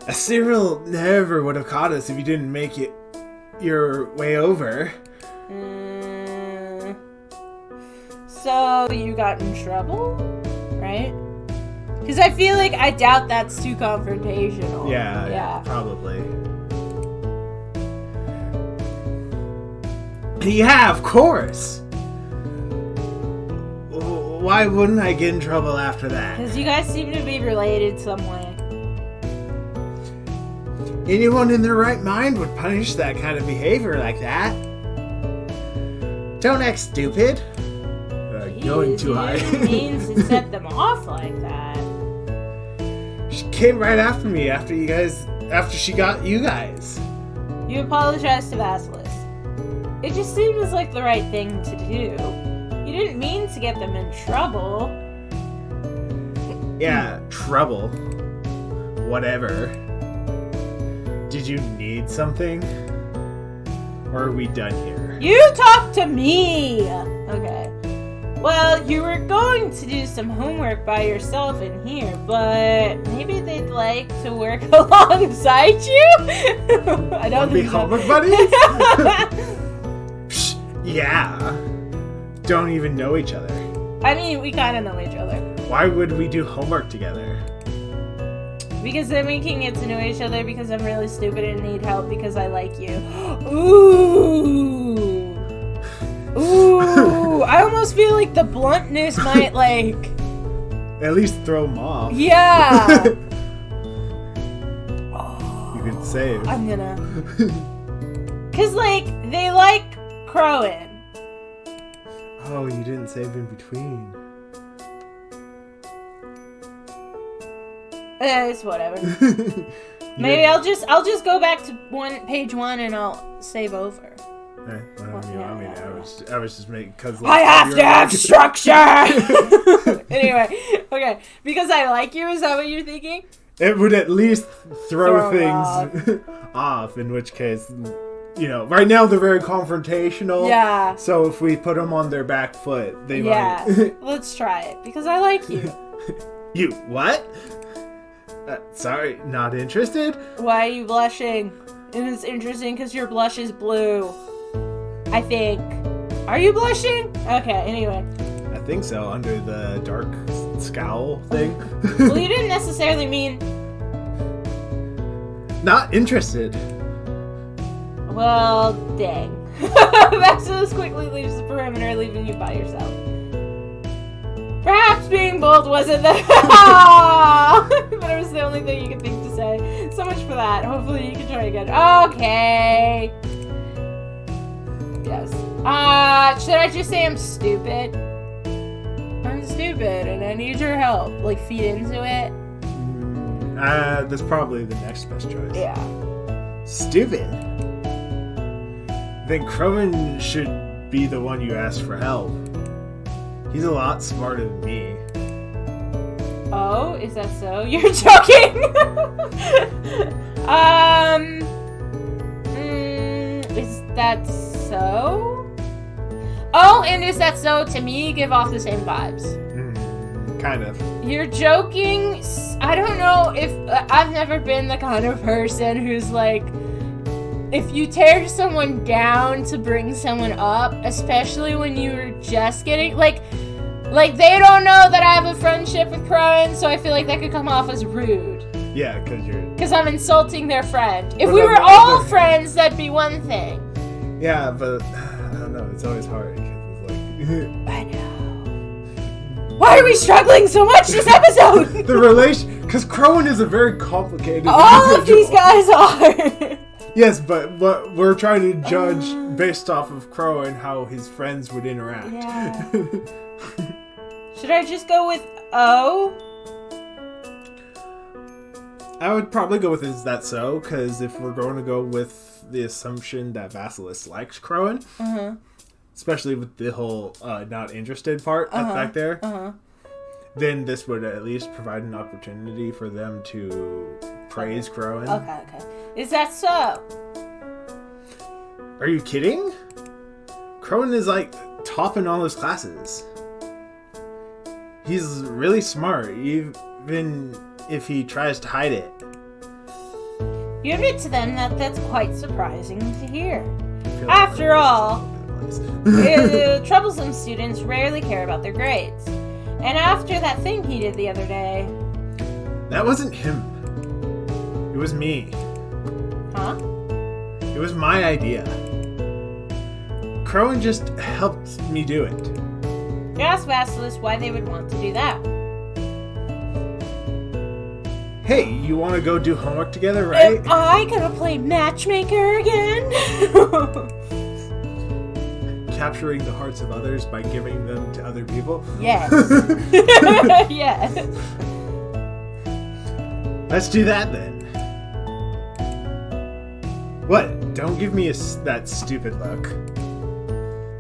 A Cyril never would have caught us if you didn't make it your way over. So you got in trouble, right? Because I feel like I doubt that's too confrontational. Yeah, probably. Yeah, of course. Why wouldn't I get in trouble after that? Because you guys seem to be related some way. Anyone in their right mind would punish that kind of behavior like that. Don't act stupid. Going too high. You didn't mean to set them off like that. She came right after me after she got you guys. You apologized to Vasilis. It just seems like the right thing to do. You didn't mean to get them in trouble. Yeah, trouble. Whatever. Did you need something? Or are we done here? You talk to me! Okay. Well, you were going to do some homework by yourself in here, but maybe they'd like to work alongside you? I don't Wanna be think so. homework buddies? Psh, yeah. Don't even know each other. I mean, we kind of know each other. Why would we do homework together? Because then we can get to know each other because I'm really stupid and need help because I like you. Ooh. Ooh. I almost feel like the bluntness might, like... At least throw them off. Yeah. You could save. I'm gonna... Because, like, they like Crowven. Oh, you didn't save in between. It's whatever. Maybe I'll just go back to page 1 and I'll save over. I was just making because I have to have structure. Anyway, okay, because I like you. Is that what you're thinking? It would at least throw Throw things off. In which case, right now they're very confrontational. Yeah. So if we put them on their back foot, they Yeah. might. Let's try it, because I like you. You, what? Sorry, not interested? Why are you blushing? And it's interesting because your blush is blue. I think. Are you blushing? Okay, anyway. I think so, under the dark scowl thing. Well, you didn't necessarily mean... Not interested. Well, dang. Vasilis quickly leaves the perimeter, leaving you by yourself. Perhaps being bold wasn't the... But it was the only thing you could think to say. So much for that. Hopefully you can try again. Okay. Yes. Should I just say I'm stupid? I'm stupid and I need your help. Like, feed into it? That's probably the next best choice. Yeah. Stupid. Then Crowven should be the one you ask for help. He's a lot smarter than me. Oh, is that so? You're joking! Is that so? Oh, and is that so? To me, give off the same vibes. Kind of. You're joking? I don't know if... I've never been the kind of person who's like... If you tear someone down to bring someone up, especially when you're just getting... Like they don't know that I have a friendship with Crowven, so I feel like that could come off as rude. Yeah, because I'm insulting their friend. If we were all friends, that'd be one thing. Yeah, but I don't know. It's always hard because it's like... I know. Why are we struggling so much this episode? The relation... Because Crowven is a very complicated All of these guys are. Yes, but we're trying to judge based off of Crowven how his friends would interact. Yeah. Should I just go with O? I would probably go with is that so, because if we're going to go with the assumption that Vasilis likes Crowven, especially with the whole not interested part back there, then this would at least provide an opportunity for them to praise Crowven. Okay. Is that so? Are you kidding? Crowven is like top in all his classes. He's really smart, even if he tries to hide it. You admit to them that that's quite surprising to hear. After all, troublesome students rarely care about their grades. And after that thing he did the other day... That wasn't him. It was me. Huh? It was my idea. Crowven just helped me do it. You ask Vasilis why they would want to do that. Hey, you want to go do homework together, right? Am I gonna play matchmaker again? Capturing the hearts of others by giving them to other people? Yes. Yes. Let's do that then. What? Don't give me that stupid look.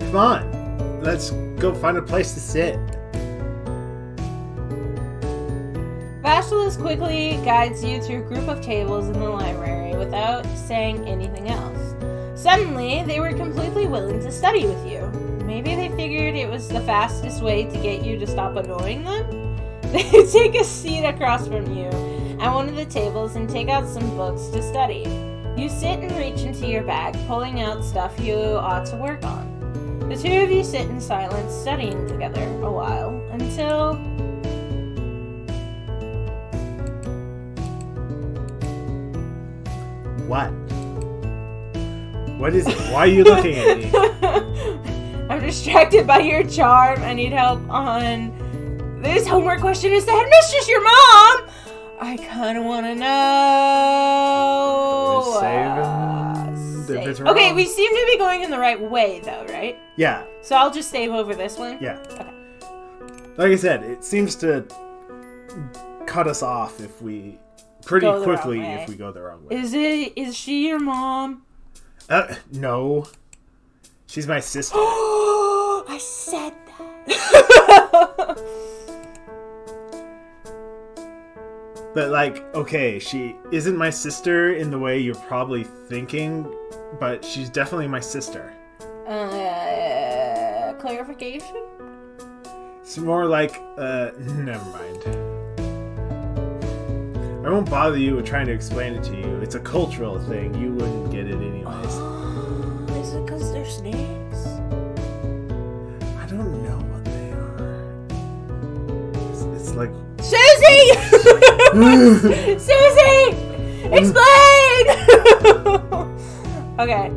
Come on. Let's go find a place to sit. Vasilis quickly guides you to a group of tables in the library without saying anything else. Suddenly, they were completely willing to study with you. Maybe they figured it was the fastest way to get you to stop annoying them? They take a seat across from you at one of the tables and take out some books to study. You sit and reach into your bag, pulling out stuff you ought to work on. The two of you sit in silence, studying together a while, until... What? What is it? Why are you looking at me? I'm distracted by your charm. I need help on... This homework question is the headmistress your mom! I kind of want to know. Okay, we seem to be going in the right way, though, right? Yeah. So I'll just save over this one? Yeah. Okay. Like I said, it seems to cut us off if we... Pretty quickly if we go the wrong way. Is she your mom? No. She's my sister. I said that. But like, okay, she isn't my sister in the way you're probably thinking but she's definitely my sister. Clarification? It's more like, never mind. I won't bother you with trying to explain it to you. It's a cultural thing. You wouldn't get it anyways. Is it because they're snakes? I don't know what they are. It's like... Susie! Susie! Explain! Okay,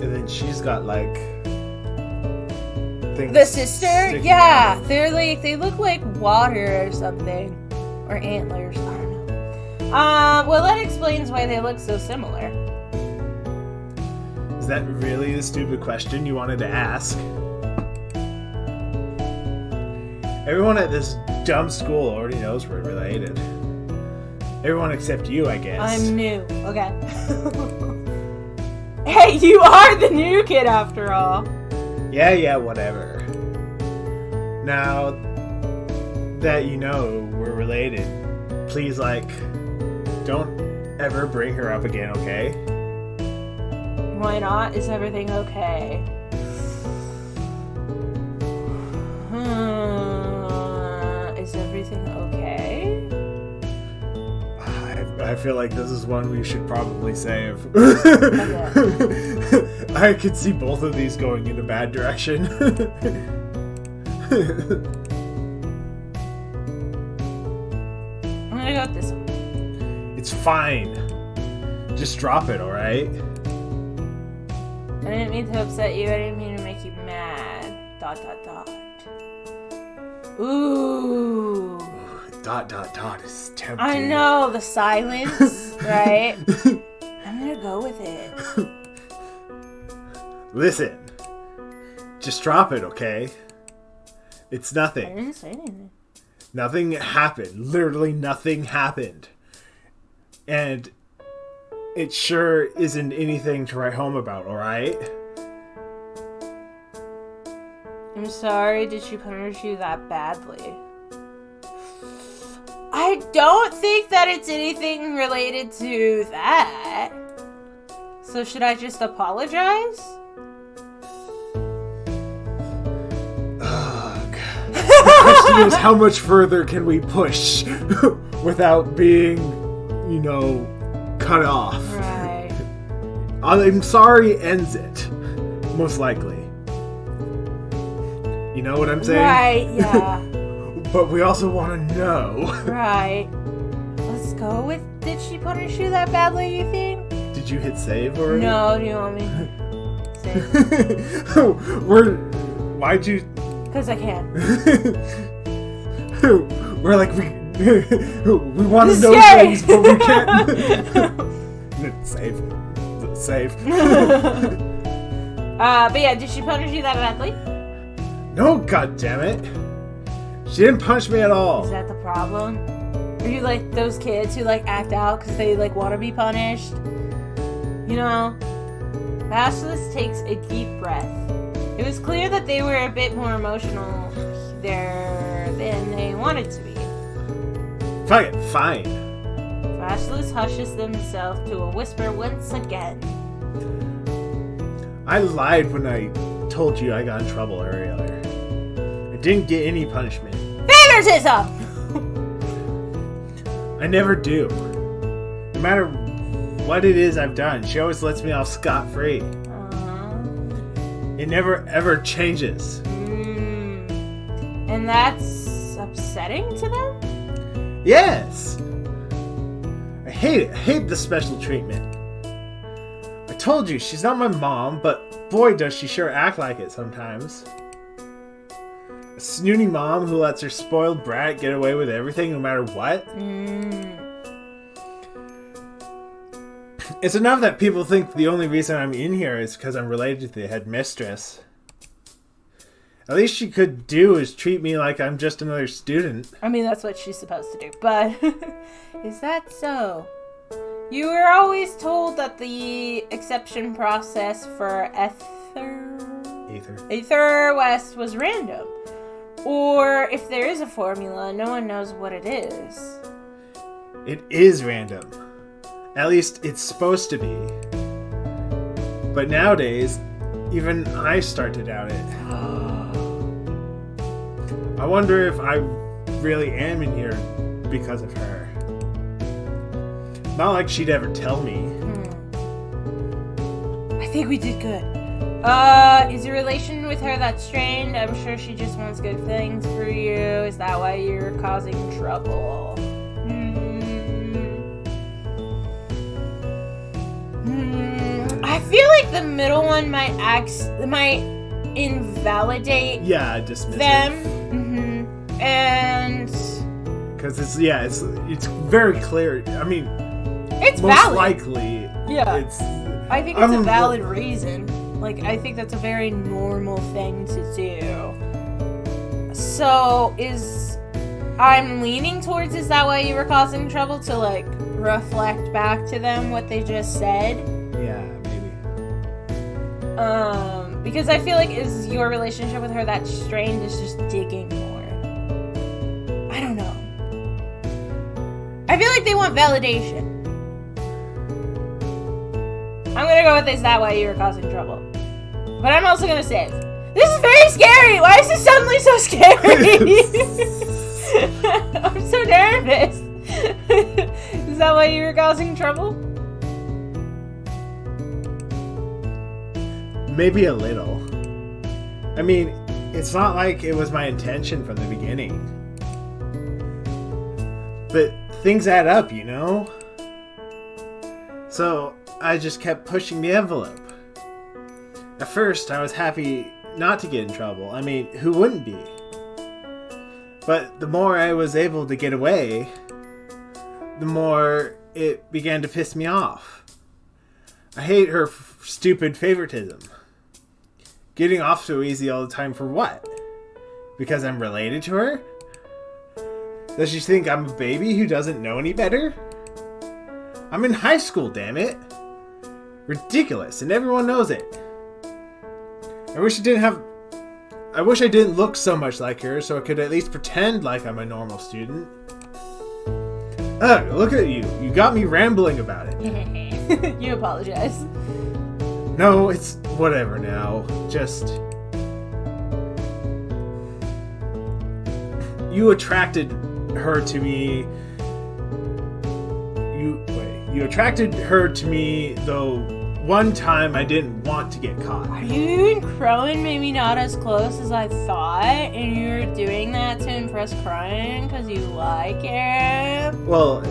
And then she's got, like... things the sister? sticking Yeah, out. they're like, they look like water or something. Or antlers, I don't know. Well, that explains why they look so similar. Is that really the stupid question you wanted to ask? Everyone at this dumb school already knows we're related. Everyone except you, I guess. I'm new. Okay. Hey, you are the new kid after all. Yeah, whatever. Now that you know we're related, please, like, don't ever bring her up again, okay? Why not? Is everything okay? Is everything okay? I feel like this is one we should probably save. Okay. I could see both of these going in a bad direction. I'm gonna go with this one. It's fine. Just drop it, alright? I didn't mean to upset you. I didn't mean to make you mad. ... Ooh. ... is tempting. I know, the silence, right? I'm gonna go with it. Listen. Just drop it, okay? It's I nothing. didn't say anything. Nothing happened. Literally nothing happened. And it sure isn't anything to write home about, alright? I'm sorry, did she punish you that badly? I don't think that it's anything related to that. So should I just apologize? Ugh. The question is, how much further can we push without being, cut off? Right. I'm sorry ends it. Most likely. You know what I'm saying? Right, yeah. But we also want to know. Right. Let's go with, did she punish you that badly, you think? Did you hit save already? No, do you want me to say? Why'd you... Because I can. We're like, we want to know Scary. things, but we can't. Save. But yeah, did she punish you that badly? No, goddammit. She didn't punch me at all. Is that the problem? Are you like those kids who like act out because they like want to be punished? Vasilis takes a deep breath. It was clear that they were a bit more emotional there than they wanted to be. Fuck it, fine. Vasilis hushes himself to a whisper once again. I lied when I told you I got in trouble earlier. I didn't get any punishment. Favoritism! I never do. No matter what it is I've done, she always lets me off scot-free. It never ever changes. And that's upsetting to them? Yes! I hate it. I hate the special treatment. I told you, she's not my mom, but boy does she sure act like it sometimes. A snooty mom who lets her spoiled brat get away with everything no matter what. It's enough that people think the only reason I'm in here is because I'm related to the headmistress. At least she could do is treat me like I'm just another student. I mean, that's what she's supposed to do, but is that so? You were always told that the exception process for Aether West was random. Or if there is a formula, no one knows what it is. It is random. At least it's supposed to be. But nowadays, even I start to doubt it. I wonder if I really am in here because of her. Not like she'd ever tell me. I think we did good. Is your relation with her that strained? I'm sure she just wants good things for you. Is that why you're causing trouble? I feel like the middle one might invalidate dismissive. them. And because it's very clear. I mean, it's most valid. likely. Yeah. I think it's a valid reason. Like, I think that's a very normal thing to do. So, I'm leaning towards, is that why you were causing trouble? To, like, reflect back to them what they just said? Yeah, maybe. Because I feel like, is your relationship with her that strained, is just digging more? I don't know. I feel like they want validation. I'm gonna go with, is that why you were causing trouble? But I'm also gonna say, this is very scary! Why is this suddenly so scary? I'm so nervous. Is that why you were causing trouble? Maybe a little. I mean, it's not like it was my intention from the beginning. But things add up, you know? So, I just kept pushing the envelope. At first, I was happy not to get in trouble. I mean, who wouldn't be? But the more I was able to get away, the more it began to piss me off. I hate her stupid favoritism. Getting off so easy all the time for what? Because I'm related to her? Does she think I'm a baby who doesn't know any better? I'm in high school, damn it. Ridiculous, and everyone knows it. I wish I didn't look so much like her, so I could at least pretend like I'm a normal student. Ugh, look at you. You got me rambling about it. You apologize. No, it's whatever now. Just... You attracted her to me... You attracted her to me, though one time I didn't want to get caught. Are you and Crowven maybe not as close as I thought, and you're doing that to impress Crowven because you like him? Well,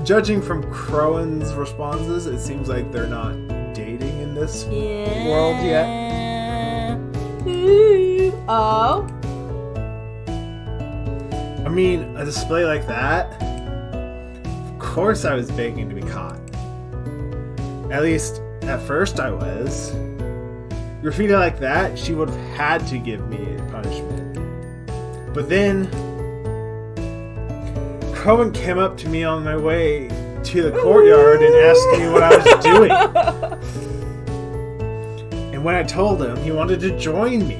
judging from Crowven's responses, it seems like they're not dating in this world yet. Ooh. Oh? I mean, a display like that... Of course I was begging to be caught. At least, at first I was. Graffiti like that, she would have had to give me a punishment. But then, Crowven came up to me on my way to the courtyard and asked me what I was doing. And when I told him, he wanted to join me.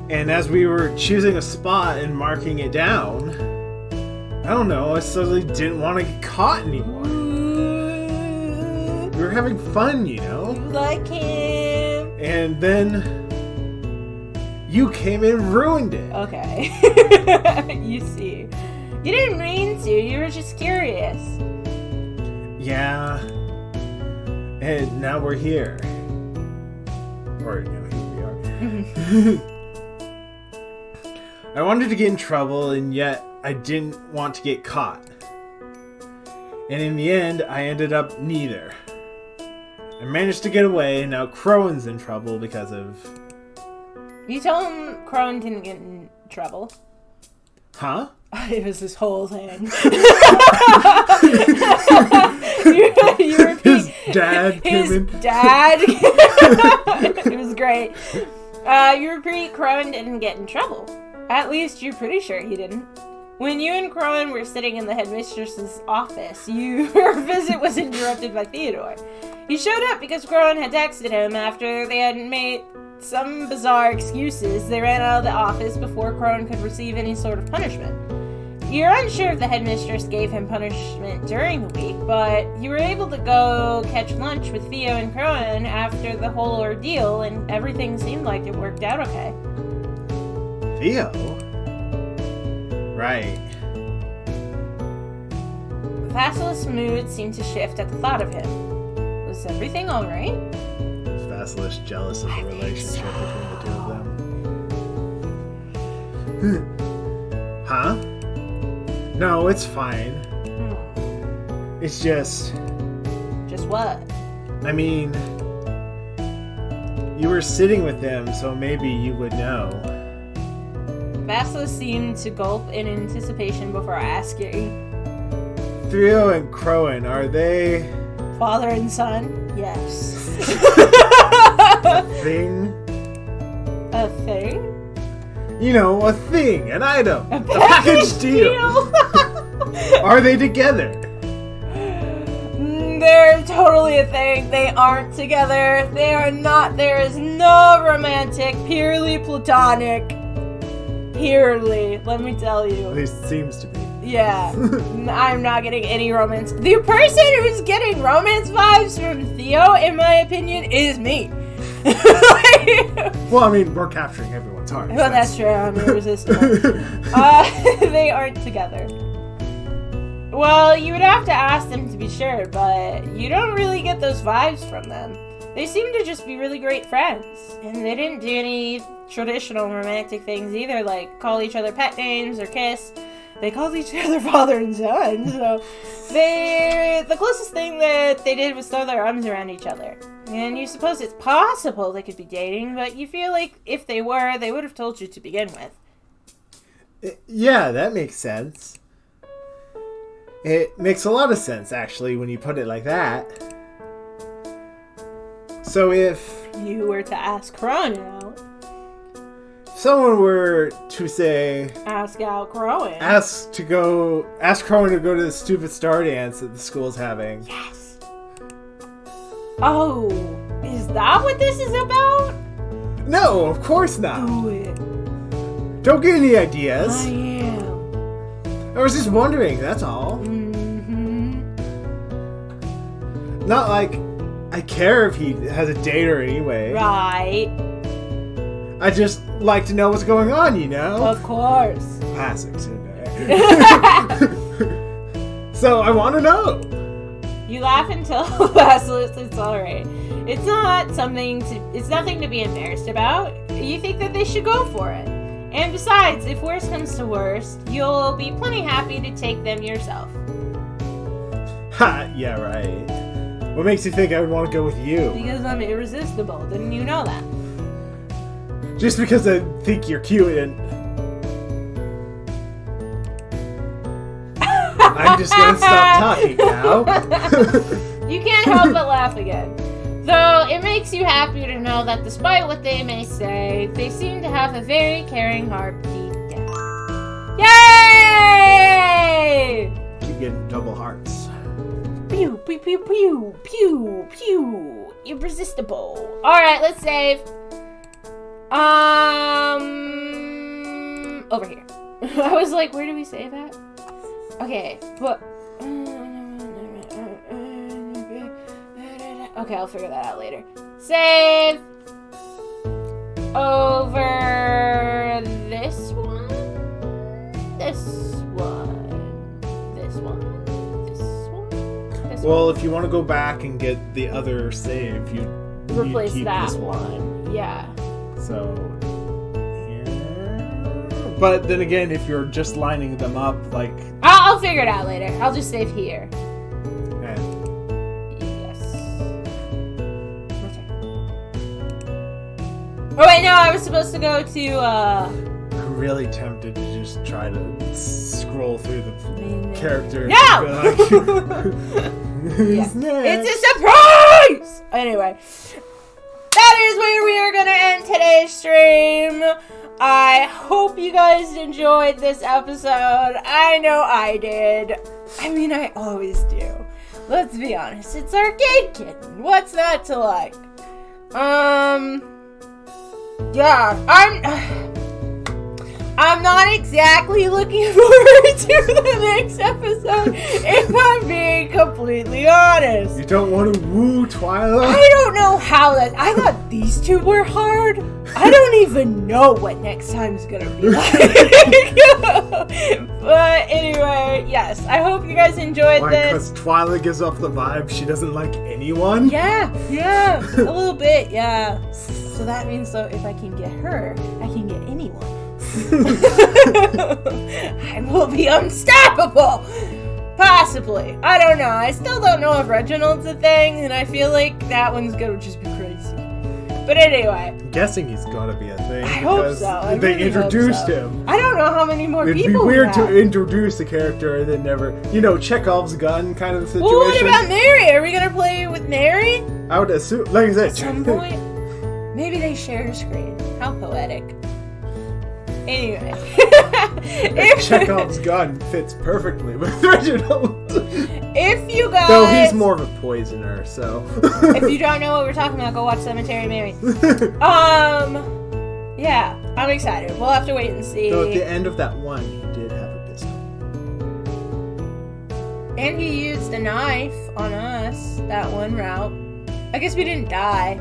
And as we were choosing a spot and marking it down, I don't know, I suddenly didn't want to get caught anymore. We were having fun, you know? You like him. And then you came and ruined it. Okay. You see. You didn't mean to, you were just curious. Yeah. And now we're here. Or, no, here we are. I wanted to get in trouble, and yet I didn't want to get caught. And in the end, I ended up neither. I managed to get away, and now Crowven's in trouble because of... You tell him Crowven didn't get in trouble. Huh? It was this whole thing. you repeat, His dad came in. His dad. It was great. You repeat, Crowven didn't get in trouble. At least you're pretty sure he didn't. When you and Crowven were sitting in the Headmistress's office, your visit was interrupted by Theodore. He showed up because Crowven had texted him after they had made some bizarre excuses. They ran out of the office before Crowven could receive any sort of punishment. You're unsure if the headmistress gave him punishment during the week, but you were able to go catch lunch with Theo and Crowven after the whole ordeal, and everything seemed like it worked out okay. Theo? Right. Vasilis' mood seemed to shift at the thought of him. Was everything alright? Is Vasilis jealous of the relationship between the two of them? Huh? No, it's fine. It's just... Just what? I mean... You were sitting with him, so maybe you would know. Vasilis seemed to gulp in anticipation before asking. Theo and Crowven, are they... Father and son? Yes. a thing? A thing? You know, a thing, an item, a package deal. Are they together? They're totally a thing. They aren't together. They are not. There is no romantic, purely platonic. Purely, let me tell you. At least it seems to be. Yeah, I'm not getting any romance. The person who's getting romance vibes from Theo, in my opinion, is me. Well, I mean, we're capturing everyone's heart. Well, that's true. I'm irresistible. They aren't together. Well, you would have to ask them to be sure, but you don't really get those vibes from them. They seem to just be really great friends. And they didn't do any traditional romantic things either, like call each other pet names or kiss. They called each other father and son, so the closest thing that they did was throw their arms around each other. And you suppose it's possible they could be dating, but you feel like if they were, they would have told you to begin with. Yeah, that makes sense. It makes a lot of sense, actually, when you put it like that. So if you were to ask Crowven out, someone were to say... Ask out Crowven. Ask Crowven to go to the stupid star dance that the school's having. Yes. Oh, is that what this is about? No, of course not. Do it. Don't get any ideas. I am. I was just wondering, that's all. Mm-hmm. Not like I care if he has a dater anyway. Right. I just like to know what's going on, you know? Of course. Classics, isn't it? So I want to know. You laugh and tell Vasilis it's alright. It's nothing to be embarrassed about. You think that they should go for it. And besides, if worse comes to worst, you'll be plenty happy to take them yourself. Ha, yeah, right. What makes you think I would want to go with you? Because I'm irresistible. Didn't you know that? Just because I think you're cute and... I'm just gonna stop talking now. You can't help but laugh again. Though it makes you happy to know that despite what they may say, they seem to have a very caring heart deep down. Yay! Keep getting double hearts. Pew, pew, pew, pew, pew, pew. Irresistible. Alright, let's save. Over here. I was like, where do we save at? Okay, but... Okay, I'll figure that out later. Save! Over this one? This one? This one? This one? This Well, one? if you want to go back and get the other save, you Replace keep that this one. Yeah. So... But then again, if you're just lining them up, like... I'll figure it out later. I'll just save here. Eh. Yes. Okay. Oh wait, no, I was supposed to go to, I'm really tempted to just try to scroll through the characters. No! And be like, It's a surprise! Anyway. That is where we are gonna end today's stream. I hope you guys enjoyed this episode. I know I did. I mean, I always do. Let's be honest. It's Arcade Kitten. What's not to like? I'm not exactly looking forward to the next episode, if I'm being completely honest. You don't want to woo Twilight? I don't know how that... I thought these two were hard. I don't even know what next time's gonna be like. But anyway, yes. I hope you guys enjoyed this. Because Twilight gives off the vibe she doesn't like anyone? Yeah. A little bit, yeah. So that means, though, if I can get her, I can get anyone. I will be unstoppable! Possibly. I don't know. I still don't know if Reginald's a thing, and I feel like that one's gonna just be crazy. But anyway. I'm guessing he's gotta be a thing. I hope so. They introduced him. I don't know how many more It'd people be weird we to have. introduce a character and then never... You know, Chekhov's gun kind of situation. Well, what about Mary? Are we gonna play with Mary? I would assume... Like I said... At some point? Maybe they share a screen. How poetic. Anyway. Chekhov's gun fits perfectly with Reginald. If you guys... Though he's more of a poisoner, so... If you don't know what we're talking about, go watch Cemetery Mary. Yeah, I'm excited. We'll have to wait and see. So at the end of that one, he did have a pistol. And he used a knife on us, that one route. I guess we didn't die.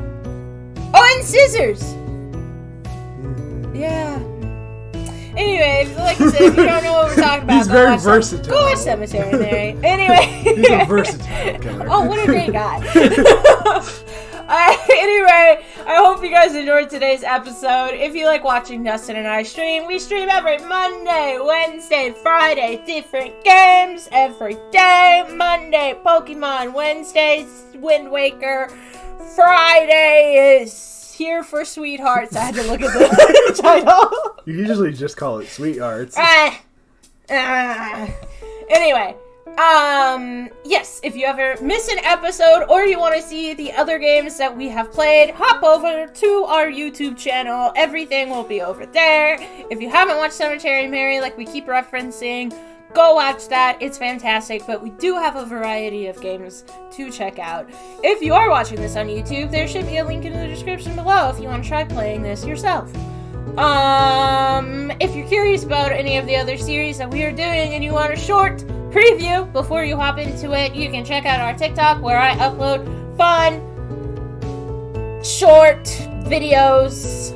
Oh, and scissors! Yeah. Anyway, like I said, if you don't know what we're talking about, He's very versatile. Go watch Cemetery Mary. Anyway. He's a versatile killer. Oh, what a great guy. Anyway, I hope you guys enjoyed today's episode. If you like watching Dustin and I stream, we stream every Monday, Wednesday, Friday, different games every day. Monday, Pokemon. Wednesday, Wind Waker. Friday is Here for Sweethearts. I had to look at the title. You usually just call it Sweethearts. Anyway, yes, if you ever miss an episode or you want to see the other games that we have played, hop over to our YouTube channel. Everything will be over there. If you haven't watched Cemetery Mary, like we keep referencing, go watch that. It's fantastic, but we do have a variety of games to check out. If you are watching this on YouTube, there should be a link in the description below if you want to try playing this yourself. If you're curious about any of the other series that we are doing and you want a short preview before you hop into it, you can check out our TikTok where I upload fun, short videos.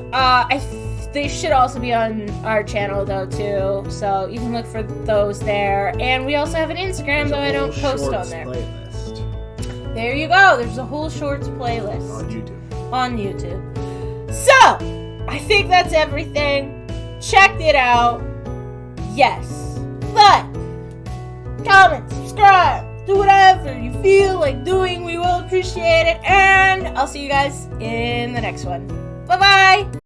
They should also be on our channel though too, so you can look for those there. And we also have an Instagram, though I don't post on there. Playlist. There you go. There's a whole shorts playlist On YouTube. So, I think that's everything. Check it out. Yes. Like, comment, subscribe, do whatever you feel like doing. We will appreciate it. And I'll see you guys in the next one. Bye-bye.